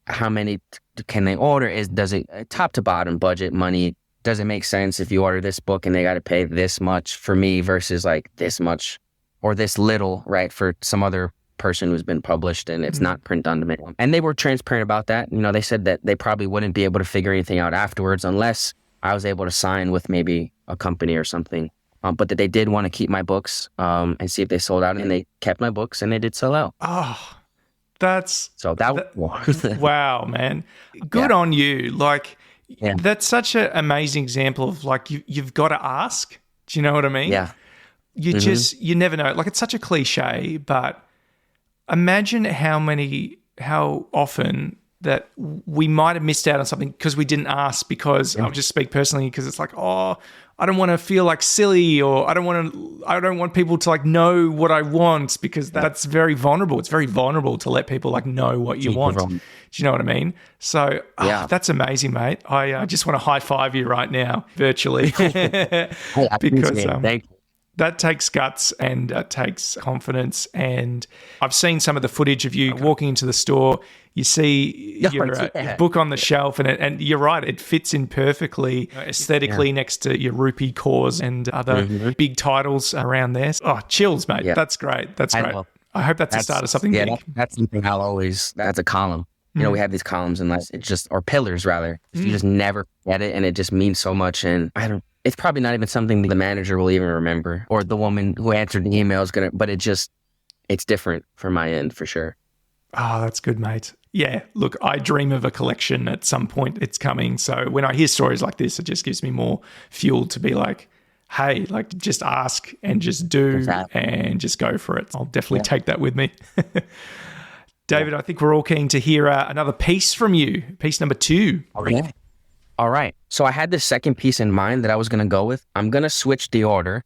Speaker 10: how many can they order? Does it top to bottom budget money? Does it make sense if you order this book and they got to pay this much for me versus like this much or this little, right? For some other person who's been published and it's not print on demand. And they were transparent about that. You know, they said that they probably wouldn't be able to figure anything out afterwards unless I was able to sign with maybe a company or something. But that they did want to keep my books and see if they sold out, and they kept my books and they did sell out.
Speaker 9: Oh, that's...
Speaker 10: So that
Speaker 9: wow, man. Good on you. Like, that's such an amazing example of like, you've got to ask. Do you know what I mean?
Speaker 10: Yeah.
Speaker 9: You never know. Like, it's such a cliche, but imagine how often that we might have missed out on something because we didn't ask, because I'll just speak personally, because it's like, oh, I don't want to feel like silly, or I don't want people to like know what I want, because that's very vulnerable. It's very vulnerable to let people like know what you want. Do you know what I mean? So that's amazing, mate. I just want to high five you right now, virtually, because
Speaker 10: thank you.
Speaker 9: That takes guts and takes confidence. And I've seen some of the footage of you walking into the store. You see your book on the shelf, and you're right, it fits in perfectly aesthetically next to your rupee cores and other big titles around there. Oh, chills, mate. That's great. That's great. I hope that's the start of something big.
Speaker 10: That's something that's a column. You know, we have these columns and it's just, or pillars rather. You just never get it, and it just means so much. And it's probably not even something the manager will even remember, or the woman who answered the email is going to, but it's different from my end for sure.
Speaker 9: Oh, that's good, mate. Yeah, look, I dream of a collection at some point. It's coming. So when I hear stories like this, it just gives me more fuel to be like, hey, like, just ask and just do and just go for it. I'll definitely take that with me. David, I think we're all keen to hear another piece from you. Piece number 2.
Speaker 10: Okay. All right. So I had this second piece in mind that I was going to go with. I'm going to switch the order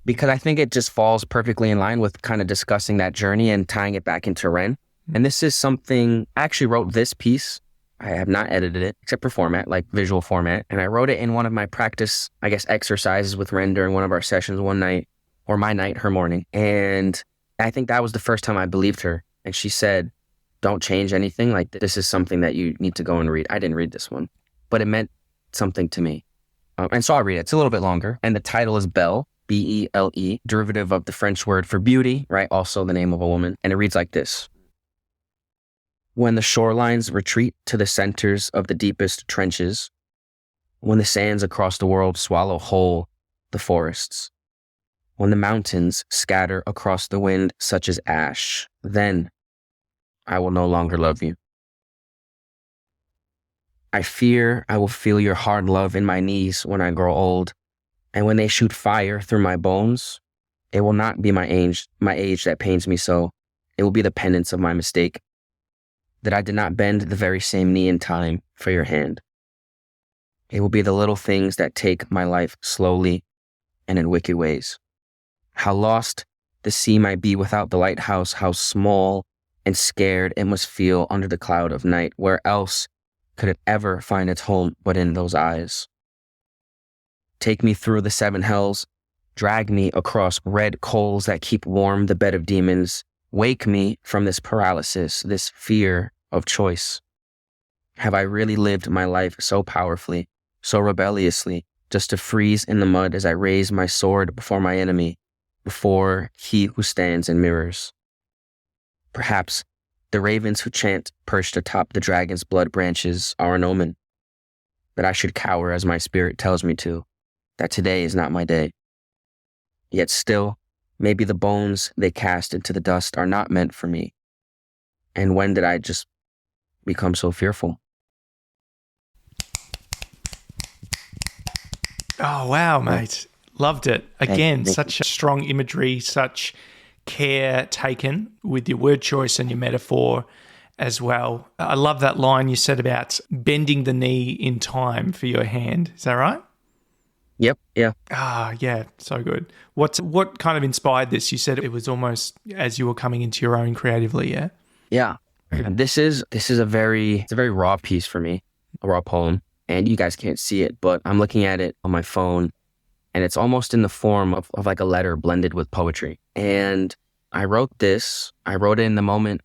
Speaker 10: because I think it just falls perfectly in line with kind of discussing that journey and tying it back into Ren. And this is something, I actually wrote this piece. I have not edited it except for format, like visual format. And I wrote it in one of my practice, I guess, exercises with Ren during one of our sessions one night, or my night, her morning. And I think that was the first time I believed her. And she said, don't change anything. Like, this is something that you need to go and read. I didn't read this one, but it meant something to me. And so I'll read it. It's a little bit longer. And the title is Belle, B-E-L-E, derivative of the French word for beauty, right? Also the name of a woman. And it reads like this. When the shorelines retreat to the centers of the deepest trenches, when the sands across the world swallow whole the forests, when the mountains scatter across the wind such as ash, then I will no longer love you. I fear I will feel your hard love in my knees when I grow old, and when they shoot fire through my bones, it will not be my age that pains me so. It will be the penance of my mistake, that I did not bend the very same knee in time for your hand. It will be the little things that take my life slowly and in wicked ways. How lost the sea might be without the lighthouse, how small and scared it must feel under the cloud of night. Where else could it ever find its home but in those eyes? Take me through the 7 hells, drag me across red coals that keep warm the bed of demons. Wake me from this paralysis, this fear of choice. Have I really lived my life so powerfully, so rebelliously, just to freeze in the mud as I raise my sword before my enemy, before he who stands in mirrors? Perhaps the ravens who chant perched atop the dragon's blood branches are an omen, that I should cower as my spirit tells me to, that today is not my day. Yet still, maybe the bones they cast into the dust are not meant for me. And when did I just become so fearful?
Speaker 9: Oh, wow, mate. Loved it. Again, such strong imagery, such care taken with your word choice and your metaphor as well. I love that line you said about bending the knee in time for your hand. Is that right?
Speaker 10: Yep. Yeah.
Speaker 9: Ah, yeah. So good. What kind of inspired this? You said it was almost as you were coming into your own creatively, yeah?
Speaker 10: Yeah. This is a very raw piece for me, a raw poem. And you guys can't see it, but I'm looking at it on my phone, and it's almost in the form of like a letter blended with poetry. And I wrote it in the moment.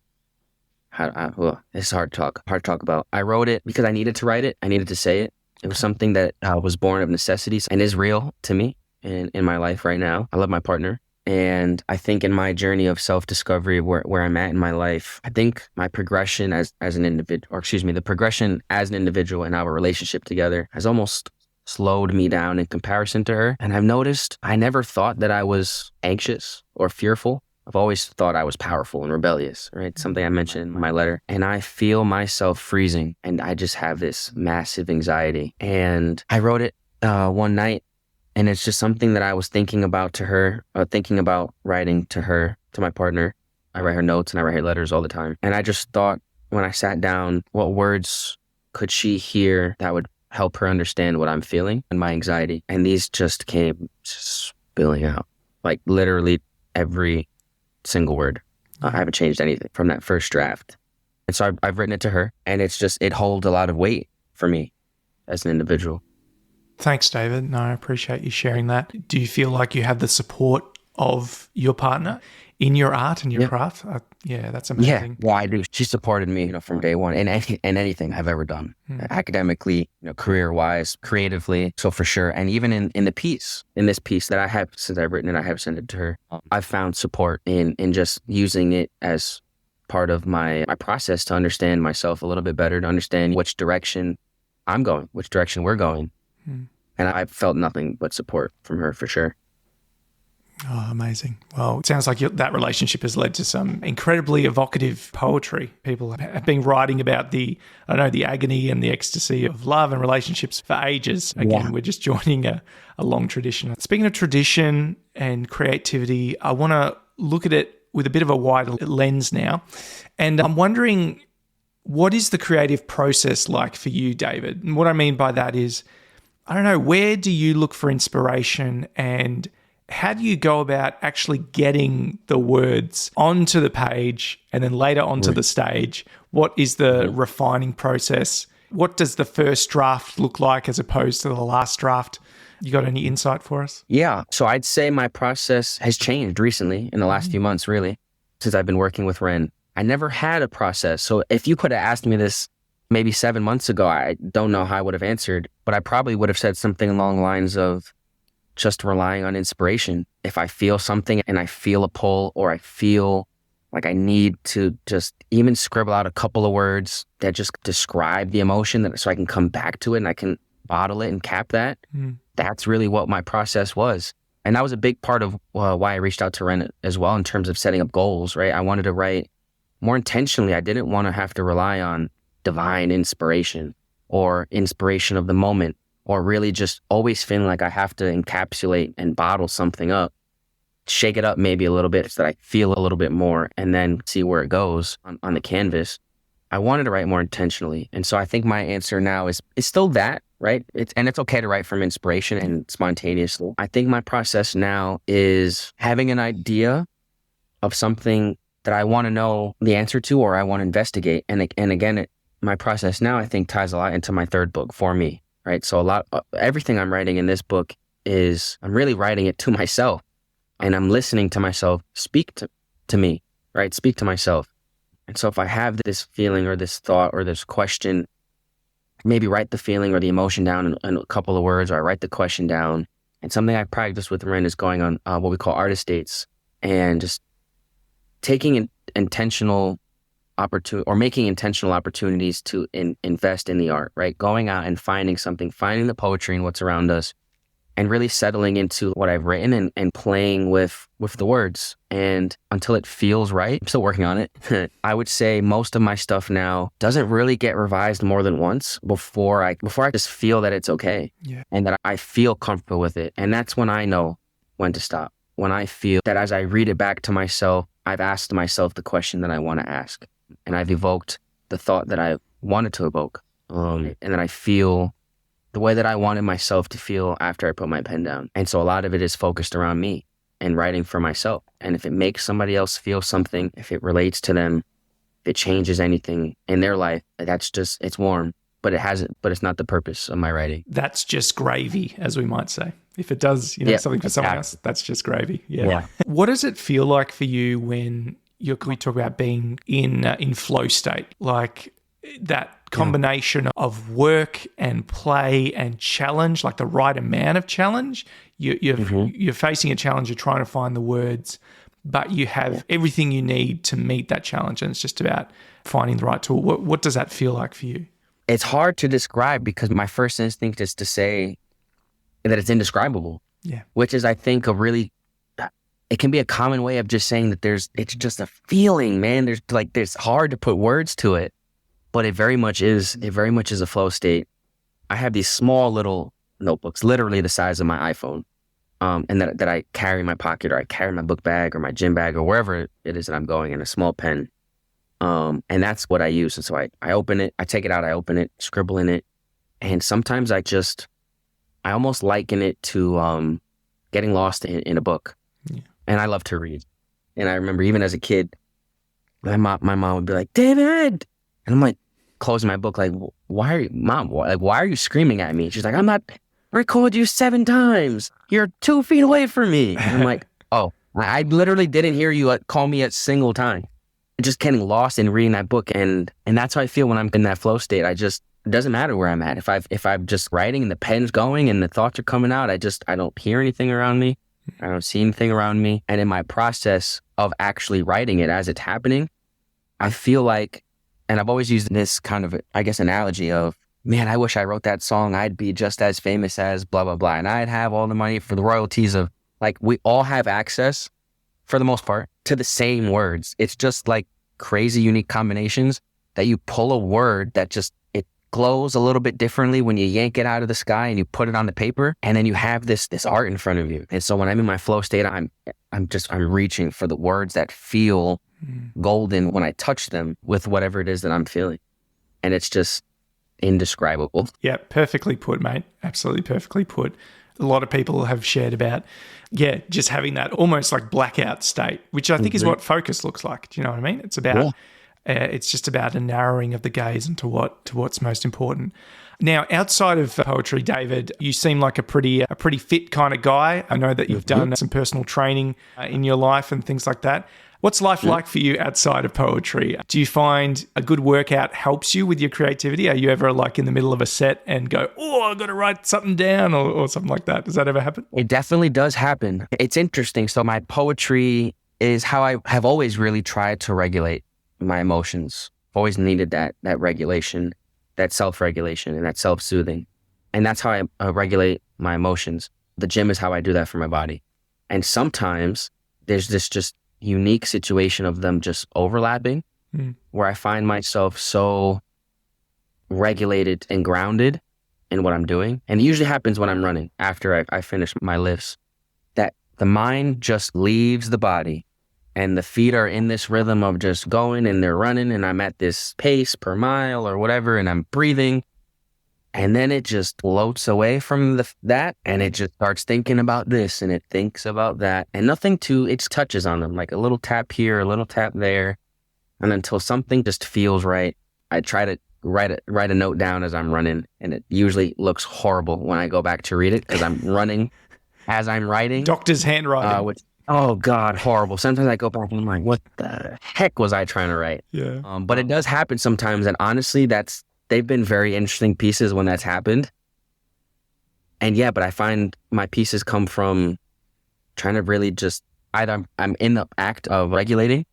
Speaker 10: It's hard to talk about. I wrote it because I needed to write it. I needed to say it. It was something that was born of necessities and is real to me in my life right now. I love my partner. And I think in my journey of self-discovery, where I'm at in my life, I think my progression as an individual, the progression as an individual and our relationship together has almost slowed me down in comparison to her. And I've noticed I never thought that I was anxious or fearful. I've always thought I was powerful and rebellious, right? Something I mentioned in my letter. And I feel myself freezing and I just have this massive anxiety. And I wrote it one night, and it's just something that I was thinking about to her, thinking about writing to her, to my partner. I write her notes and I write her letters all the time. And I just thought when I sat down, what words could she hear that would help her understand what I'm feeling and my anxiety? And these just came spilling out, like literally every single word. I haven't changed anything from that first draft. And so I've written it to her, and it holds a lot of weight for me as an individual.
Speaker 9: Thanks, David. No, I appreciate you sharing that. Do you feel like you have the support of your partner in your art and your craft? Yeah, that's amazing.
Speaker 10: Yeah, well, I do. She supported me, from day one in anything I've ever done, academically, career-wise, creatively. So for sure. And even in this piece that I have, since I've written it, I have sent it to her. I've found support in just using it as part of my process to understand myself a little bit better, to understand which direction I'm going, which direction we're going. And I've felt nothing but support from her for sure.
Speaker 9: Oh, amazing. Well, it sounds like that relationship has led to some incredibly evocative poetry. People have been writing about the agony and the ecstasy of love and relationships for ages. Again, We're just joining a long tradition. Speaking of tradition and creativity, I want to look at it with a bit of a wider lens now. And I'm wondering, what is the creative process like for you, David? And what I mean by that is, I don't know, where do you look for inspiration, and how do you go about actually getting the words onto the page and then later onto the stage? What is the refining process? What does the first draft look like as opposed to the last draft? You got any insight for us?
Speaker 10: Yeah. So I'd say my process has changed recently in the last few months, really, since I've been working with Ren. I never had a process. So if you could have asked me this maybe 7 months ago, I don't know how I would have answered, but I probably would have said something along the lines of just relying on inspiration. If I feel something and I feel a pull, or I feel like I need to just even scribble out a couple of words that just describe the emotion, so I can come back to it and I can bottle it and cap that. That's really what my process was. And that was a big part of why I reached out to Ren as well, in terms of setting up goals, right? I wanted to write more intentionally. I didn't want to have to rely on divine inspiration or inspiration of the moment, or really just always feeling like I have to encapsulate and bottle something up, shake it up maybe a little bit so that I feel a little bit more, and then see where it goes on the canvas. I wanted to write more intentionally. And so I think my answer now is still that, right? It's okay to write from inspiration and spontaneously. I think my process now is having an idea of something that I want to know the answer to, or I want to investigate. And again, my process now, I think, ties a lot into my third book for me, right? So everything I'm writing in this book is, I'm really writing it to myself, and I'm listening to myself speak to me, right? Speak to myself. And so if I have this feeling or this thought or this question, maybe write the feeling or the emotion down in a couple of words, or I write the question down. And something I practice with Ren is going on what we call artist dates, and just taking intentional making intentional opportunities to invest in the art, right? Going out and finding something, finding the poetry in what's around us, and really settling into what I've written and playing with the words. And until it feels right, I'm still working on it. I would say most of my stuff now doesn't really get revised more than once before I just feel that it's okay, and that I feel comfortable with it. And that's when I know when to stop. When I feel that as I read it back to myself, I've asked myself the question that I want to ask. And I've evoked the thought that I wanted to evoke. And then I feel the way that I wanted myself to feel after I put my pen down. And so a lot of it is focused around me and writing for myself. And if it makes somebody else feel something, if it relates to them, if it changes anything in their life, it's warm. But it's not the purpose of my writing.
Speaker 9: That's just gravy, as we might say. If it does, something for someone else, that's just gravy. Yeah. What does it feel like for you when we talk about being in flow state, like that combination of work and play and challenge, like the right amount of challenge? You're facing a challenge, you're trying to find the words, but you have everything you need to meet that challenge, and it's just about finding the right tool. What does that feel like for you?
Speaker 10: It's hard to describe because my first instinct is to say that it's indescribable. Yeah. Which is, I think, it can be a common way of just saying that it's just a feeling, man. There's hard to put words to it, but it very much is a flow state. I have these small little notebooks, literally the size of my iPhone, and that I carry in my pocket, or I carry in my book bag or my gym bag or wherever it is that I'm going, in a small pen. And that's what I use. And so I open it, I take it out, I open it, scribble in it. And sometimes I almost liken it to getting lost in a book. Yeah. And I love to read. And I remember even as a kid, my mom would be like, "David!" And I'm like, closing my book, like, why are you screaming at me? She's like, I recorded you 7 times. You're 2 feet away from me. And I'm like, oh, I literally didn't hear you call me a single time. Just getting lost in reading that book. And that's how I feel when I'm in that flow state. It doesn't matter where I'm at. If I'm just writing and the pen's going and the thoughts are coming out, I don't hear anything around me. I don't see anything around me. And in my process of actually writing it as it's happening, I feel like, and I've always used this kind of, I guess, analogy of, man, I wish I wrote that song. I'd be just as famous as blah, blah, blah. And I'd have all the money for the royalties of, like, we all have access, for the most part, to the same words. It's just like crazy, unique combinations that you pull a word that just, it glows a little bit differently when you yank it out of the sky and you put it on the paper, and then you have this art in front of you. And so when I'm in my flow state, I'm reaching for the words that feel golden when I touch them with whatever it is that I'm feeling. And it's just indescribable.
Speaker 9: Yeah, perfectly put, mate. Absolutely perfectly put. A lot of people have shared about, just having that almost like blackout state, which I think is what focus looks like. Do you know what I mean? It's about, it's just about a narrowing of the gaze into what's most important. Now, outside of poetry, David, you seem like a pretty fit kind of guy. I know that you've done some personal training in your life and things like that. What's life like for you outside of poetry? Do you find a good workout helps you with your creativity? Are you ever like in the middle of a set and go, oh, I've got to write something down or something like that? Does that ever happen?
Speaker 10: It definitely does happen. It's interesting. So my poetry is how I have always really tried to regulate my emotions. I've always needed that regulation, that self-regulation and that self-soothing. And that's how I regulate my emotions. The gym is how I do that for my body. And sometimes there's this just unique situation of them just overlapping where I find myself so regulated and grounded in what I'm doing. And it usually happens when I'm running after I finish my lifts, that the mind just leaves the body and the feet are in this rhythm of just going and they're running and I'm at this pace per mile or whatever and I'm breathing. And then it just floats away from that and it just starts thinking about this and it thinks about that. And it touches on them, like a little tap here, a little tap there. And until something just feels right, I try to write a note down as I'm running. And it usually looks horrible when I go back to read it because I'm running as I'm writing.
Speaker 9: Doctor's handwriting.
Speaker 10: Oh, God, horrible. Sometimes I go back and I'm like, what the heck was I trying to write? Yeah. But it does happen sometimes. And honestly, they've been very interesting pieces when that's happened. And but I find my pieces come from trying to really just either I'm in the act of regulating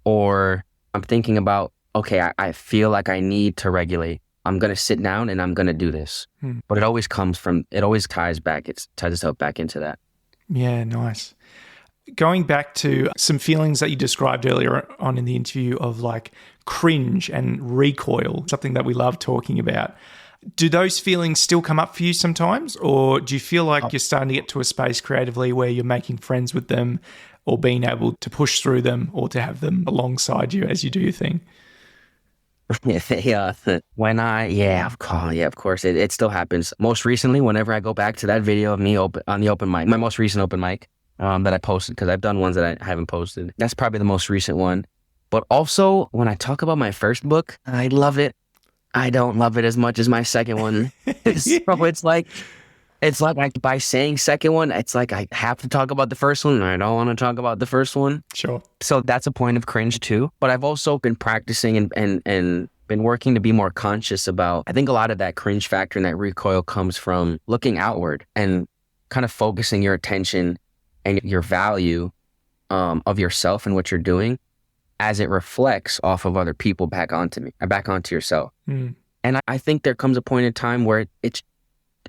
Speaker 10: or I'm thinking about, okay, I feel like I need to regulate. I'm going to sit down and I'm going to do this. But it always ties itself back into that.
Speaker 9: Yeah, nice. Going back to some feelings that you described earlier on in the interview of like cringe and recoil, something that we love talking about. Do those feelings still come up for you sometimes? Or do you feel like you're starting to get to a space creatively where you're making friends with them or being able to push through them or to have them alongside you as you do your thing?
Speaker 10: Of course. It still happens. Most recently, whenever I go back to that video of me on the open mic, my most recent open mic, that I posted, because I've done ones that I haven't posted. That's probably the most recent one. But also, when I talk about my first book, I love it. I don't love it as much as my second one. So it's like It's like by saying second one, it's like I have to talk about the first one and I don't want to talk about the first one.
Speaker 9: Sure.
Speaker 10: So that's a point of cringe too. But I've also been practicing and been working to be more conscious about, I think a lot of that cringe factor and that recoil comes from looking outward and kind of focusing your attention and your value of yourself and what you're doing as it reflects off of other people back onto yourself. And I think there comes a point in time where it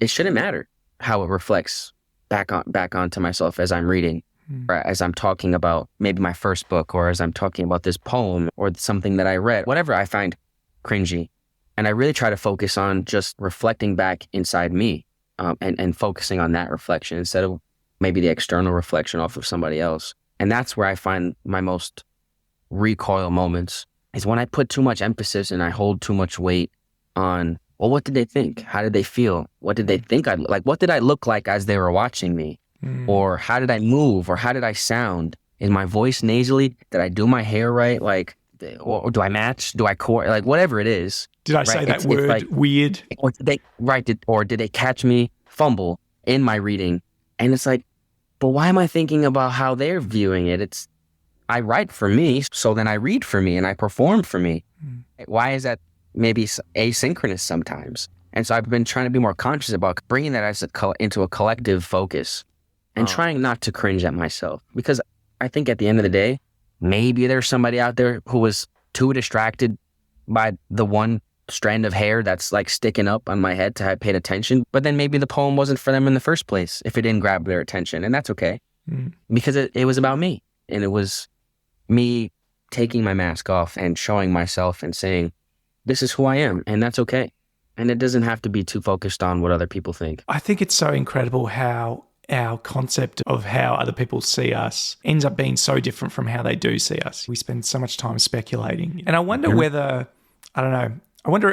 Speaker 10: shouldn't matter how it reflects back onto myself as I'm reading, or as I'm talking about maybe my first book, or as I'm talking about this poem or something that I read, whatever I find cringy. And I really try to focus on just reflecting back inside me and focusing on that reflection instead of maybe the external reflection off of somebody else. And that's where I find my most recoil moments is when I put too much emphasis and I hold too much weight on, well, what did they think? How did they feel? What did they think I like? What did I look like as they were watching me? Or how did I move? Or how did I sound? Is my voice nasally? Did I do my hair right? Like, or do I match? Do I core? Like, whatever it is.
Speaker 9: Did I say that word like, weird?
Speaker 10: Or did they catch me fumble in my reading? And it's like, but why am I thinking about how they're viewing it? I write for me, so then I read for me and I perform for me. Why is that maybe asynchronous sometimes? And so I've been trying to be more conscious about bringing that as into a collective focus and trying not to cringe at myself. Because I think at the end of the day, maybe there's somebody out there who was too distracted by the one strand of hair that's like sticking up on my head to have paid attention. But then maybe the poem wasn't for them in the first place if it didn't grab their attention. And that's okay. Because it was about me. And it was me taking my mask off and showing myself and saying, this is who I am. And that's okay. And it doesn't have to be too focused on what other people think.
Speaker 9: I think it's so incredible how our concept of how other people see us ends up being so different from how they do see us. We spend so much time speculating. And I wonder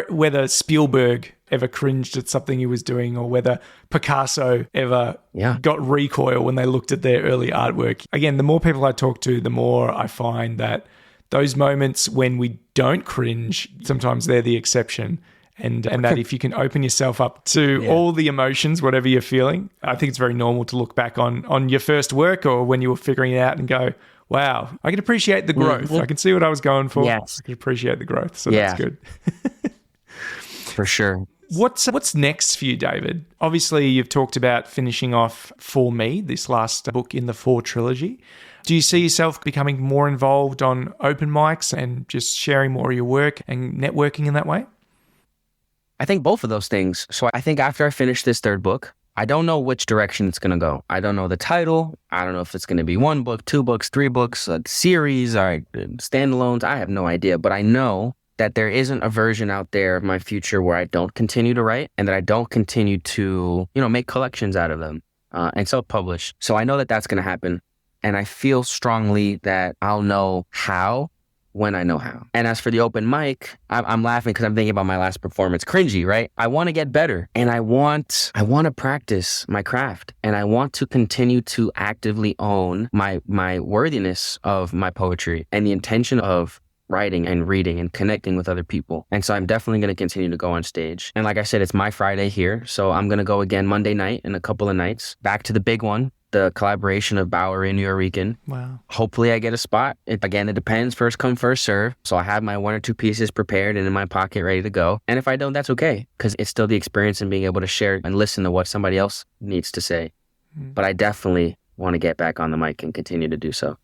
Speaker 9: whether Spielberg ever cringed at something he was doing, or whether Picasso ever got recoil when they looked at their early artwork. Again, the more people I talk to, the more I find that those moments when we don't cringe, sometimes they're the exception. And that if you can open yourself up to all the emotions, whatever you're feeling, I think it's very normal to look back on your first work or when you were figuring it out and go, wow, I can appreciate the growth. I can see what I was going for.
Speaker 10: Yes.
Speaker 9: I can appreciate the growth. So that's good.
Speaker 10: For sure.
Speaker 9: What's next for you, David? Obviously, you've talked about finishing off For Me, this last book in the 4 trilogy. Do you see yourself becoming more involved on open mics and just sharing more of your work and networking in that way?
Speaker 10: I think both of those things. So I think after I finish this 3rd book, I don't know which direction it's going to go. I don't know the title. I don't know if it's going to be 1 book, 2 books, 3 books, a series, or standalones. I have no idea. But I know that there isn't a version out there of my future where I don't continue to write and that I don't continue to, make collections out of them and self-publish. So I know that that's going to happen. And I feel strongly that I'll know how when I know how. And as for the open mic, I'm laughing because I'm thinking about my last performance. Cringy, right? I want to get better, and I want to practice my craft, and I want to continue to actively own my worthiness of my poetry and the intention of writing and reading and connecting with other people. And so I'm definitely going to continue to go on stage. And like I said, it's my Friday here, so I'm going to go again Monday night and a couple of nights. Back to the big one, the collaboration of Bowery and New Rican.
Speaker 9: Wow.
Speaker 10: Hopefully I get a spot. It depends. First come, first serve. So I have my 1 or 2 pieces prepared and in my pocket ready to go. And if I don't, that's okay, because it's still the experience and being able to share and listen to what somebody else needs to say. But I definitely want to get back on the mic and continue to do so.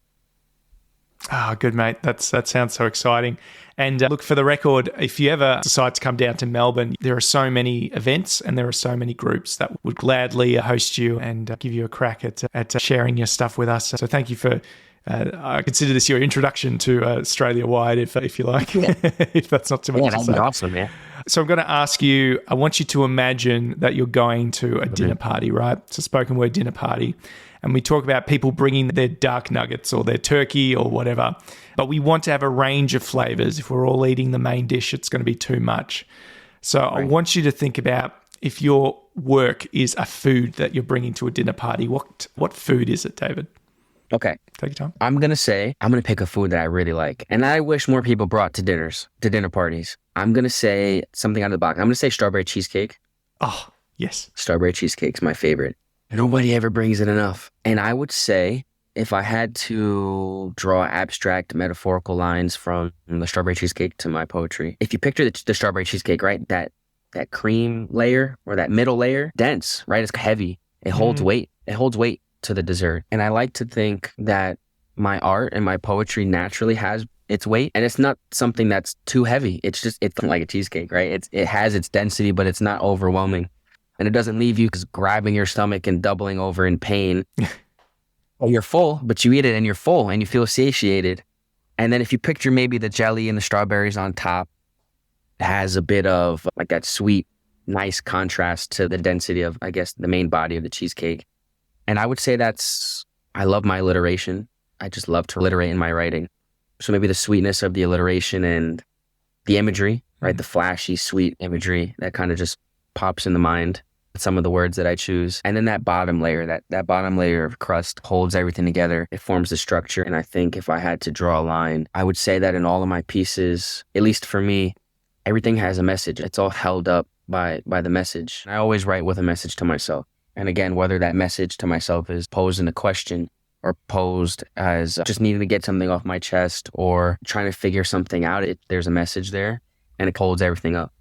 Speaker 9: Ah, good, mate. That sounds so exciting. And look, for the record, if you ever decide to come down to Melbourne, there are so many events and there are so many groups that would gladly host you and give you a crack at sharing your stuff with us. So thank you for, I consider this your introduction to Australia-wide, if you like, if that's not too much to
Speaker 10: that'd
Speaker 9: say.
Speaker 10: be awesome, man.
Speaker 9: So I'm going to ask you, I want you to imagine that you're going to a dinner party, right? It's a spoken word dinner party. And we talk about people bringing their dark nuggets or their turkey or whatever. But we want to have a range of flavors. If we're all eating the main dish, it's going to be too much. So I want you to think about, if your work is a food that you're bringing to a dinner party, what food is it, David?
Speaker 10: Okay.
Speaker 9: Take your time.
Speaker 10: I'm going to pick a food that I really like. And I wish more people brought to dinner parties. I'm going to say something out of the box. I'm going to say strawberry cheesecake.
Speaker 9: Oh, Yes.
Speaker 10: Strawberry cheesecake's my favorite. Nobody ever brings it enough. And I would say if I had to draw abstract metaphorical lines from the strawberry cheesecake to my poetry, if you picture the strawberry cheesecake, right, that cream layer or that middle layer, dense, right? It's heavy. It holds weight. It holds weight to the dessert. And I like to think that my art and my poetry naturally has its weight, and it's not something that's too heavy. It's like a cheesecake, right? It has its density, but it's not overwhelming. And it doesn't leave you grabbing your stomach and doubling over in pain. Well, you're full, but you eat it and you're full and you feel satiated. And then if you picture maybe the jelly and the strawberries on top, it has a bit of like that sweet, nice contrast to the density of, I guess, the main body of the cheesecake. And I would say I love my alliteration. I just love to alliterate in my writing. So maybe the sweetness of the alliteration and the imagery, right? The flashy, sweet imagery that kind of just pops in the mind. Some of the words that I choose. And then that bottom layer, that bottom layer of crust holds everything together. It forms the structure. And I think if I had to draw a line, I would say that in all of my pieces, at least for me, everything has a message. It's all held up by the message. I always write with a message to myself. And again, whether that message to myself is posed in a question or posed as just needing to get something off my chest or trying to figure something out, there's a message there and it holds everything up.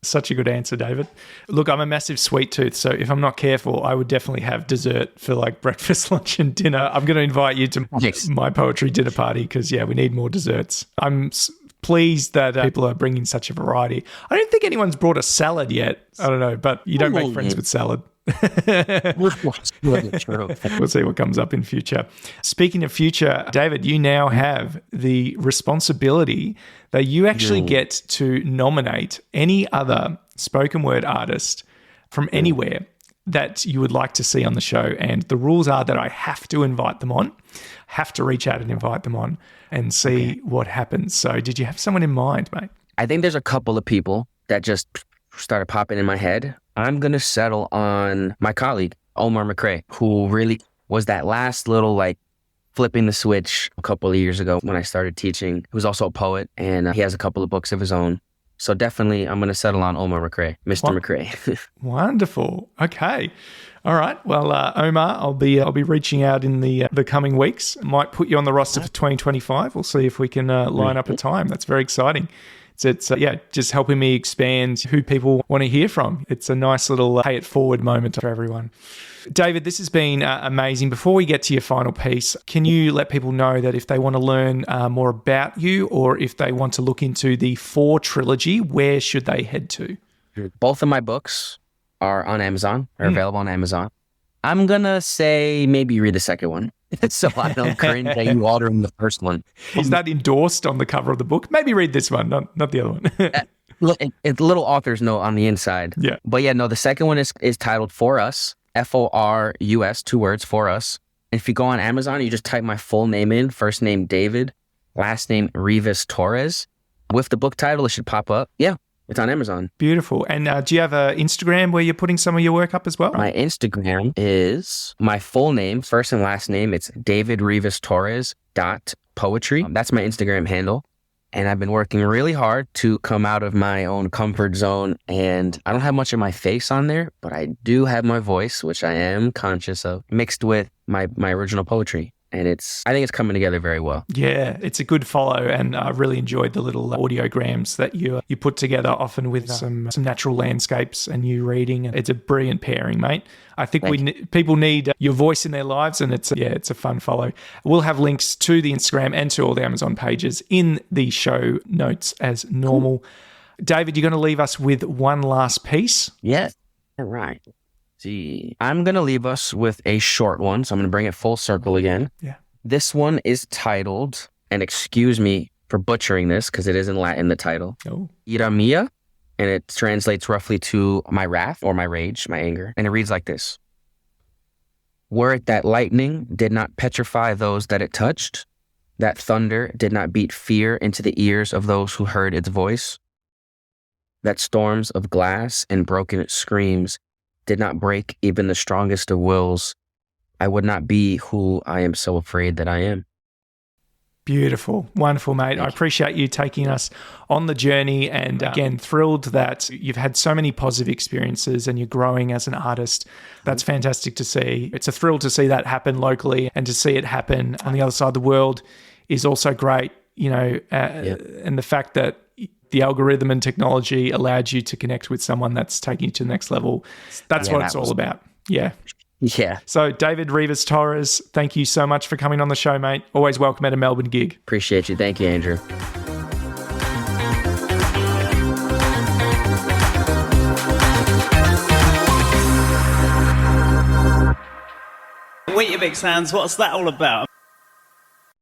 Speaker 9: Such a good answer, David. Look, I'm a massive sweet tooth, so if I'm not careful, I would definitely have dessert for like breakfast, lunch, and dinner. I'm going to invite you to my poetry dinner party because, yeah, we need more desserts. I'm pleased that people are bringing such a variety. I don't think anyone's brought a salad yet. I don't know, but you don't make friends with salad. We'll see what comes up in future. Speaking of future, David, you now have the responsibility that you actually get to nominate any other spoken word artist from anywhere that you would like to see on the show. And the rules are that I have to invite them on, have to reach out and invite them on and see what happens. So did you have someone in mind, mate?
Speaker 10: I think there's a couple of people that just started popping in my head. I'm going to settle on my colleague, Omar McRae, who really was that last little like flipping the switch a couple of years ago when I started teaching. He was also a poet and he has a couple of books of his own. So definitely I'm going to settle on Omar McRae, Mr. McRae.
Speaker 9: Wonderful. Okay. All right. Well, Omar, I'll be reaching out in the coming weeks. Might put you on the roster for 2025. We'll see if we can line up a time. That's very exciting. It's just helping me expand who people want to hear from. It's a nice little pay it forward moment for everyone. David, this has been amazing. Before we get to your final piece, can you let people know that if they want to learn more about you or if they want to look into the 4 trilogy, where should they head to?
Speaker 10: Both of my books are on Amazon, are available on Amazon. I'm going to say maybe read the second one. So I don't cringe at you ordering the first one.
Speaker 9: Is that endorsed on the cover of the book? Maybe read this one, not the other one.
Speaker 10: It's a little author's note on the inside.
Speaker 9: Yeah.
Speaker 10: But yeah, no, the second one is titled For Us, Forus, 2 words, For Us. And if you go on Amazon, you just type my full name in, first name David, last name Rivas-Torres. With the book title, it should pop up. Yeah. It's on Amazon.
Speaker 9: Beautiful. And do you have an Instagram where you're putting some of your work up as well?
Speaker 10: My Instagram is my full name, first and last name. It's davidrivastorres.poetry. That's my Instagram handle. And I've been working really hard to come out of my own comfort zone. And I don't have much of my face on there, but I do have my voice, which I am conscious of, mixed with my original poetry. And I think it's coming together very well.
Speaker 9: Yeah, it's a good follow, and I really enjoyed the little audiograms that you put together, often with some natural landscapes and you reading. It's a brilliant pairing, mate. I think people need your voice in their lives, and it's a fun follow. We'll have links to the Instagram and to all the Amazon pages in the show notes as normal. Cool. David, you're going to leave us with one last piece?
Speaker 10: Yes. All right. See, I'm going to leave us with a short one, so I'm going to bring it full circle again.
Speaker 9: Yeah.
Speaker 10: This one is titled, and excuse me for butchering this because it is in Latin, the title.
Speaker 9: Oh.
Speaker 10: Ira mia, and it translates roughly to my wrath or my rage, my anger. And it reads like this. Were it that lightning did not petrify those that it touched, that thunder did not beat fear into the ears of those who heard its voice, that storms of glass and broken screams did not break even the strongest of wills, I would not be who I am so afraid that I am.
Speaker 9: Beautiful. Wonderful, mate. I appreciate you taking us on the journey, and again, thrilled that you've had so many positive experiences and you're growing as an artist. That's fantastic to see. It's a thrill to see that happen locally, and to see it happen on the other side of the world is also great, you know, and the fact that the algorithm and technology allowed you to connect with someone that's taking you to the next level. That's what it's all about. Yeah.
Speaker 10: Yeah.
Speaker 9: So David Rivas-Torres, thank you so much for coming on the show, mate. Always welcome at a Melbourne gig.
Speaker 10: Appreciate you. Thank you, Andrew.
Speaker 2: Weetabix sounds, what's that all about?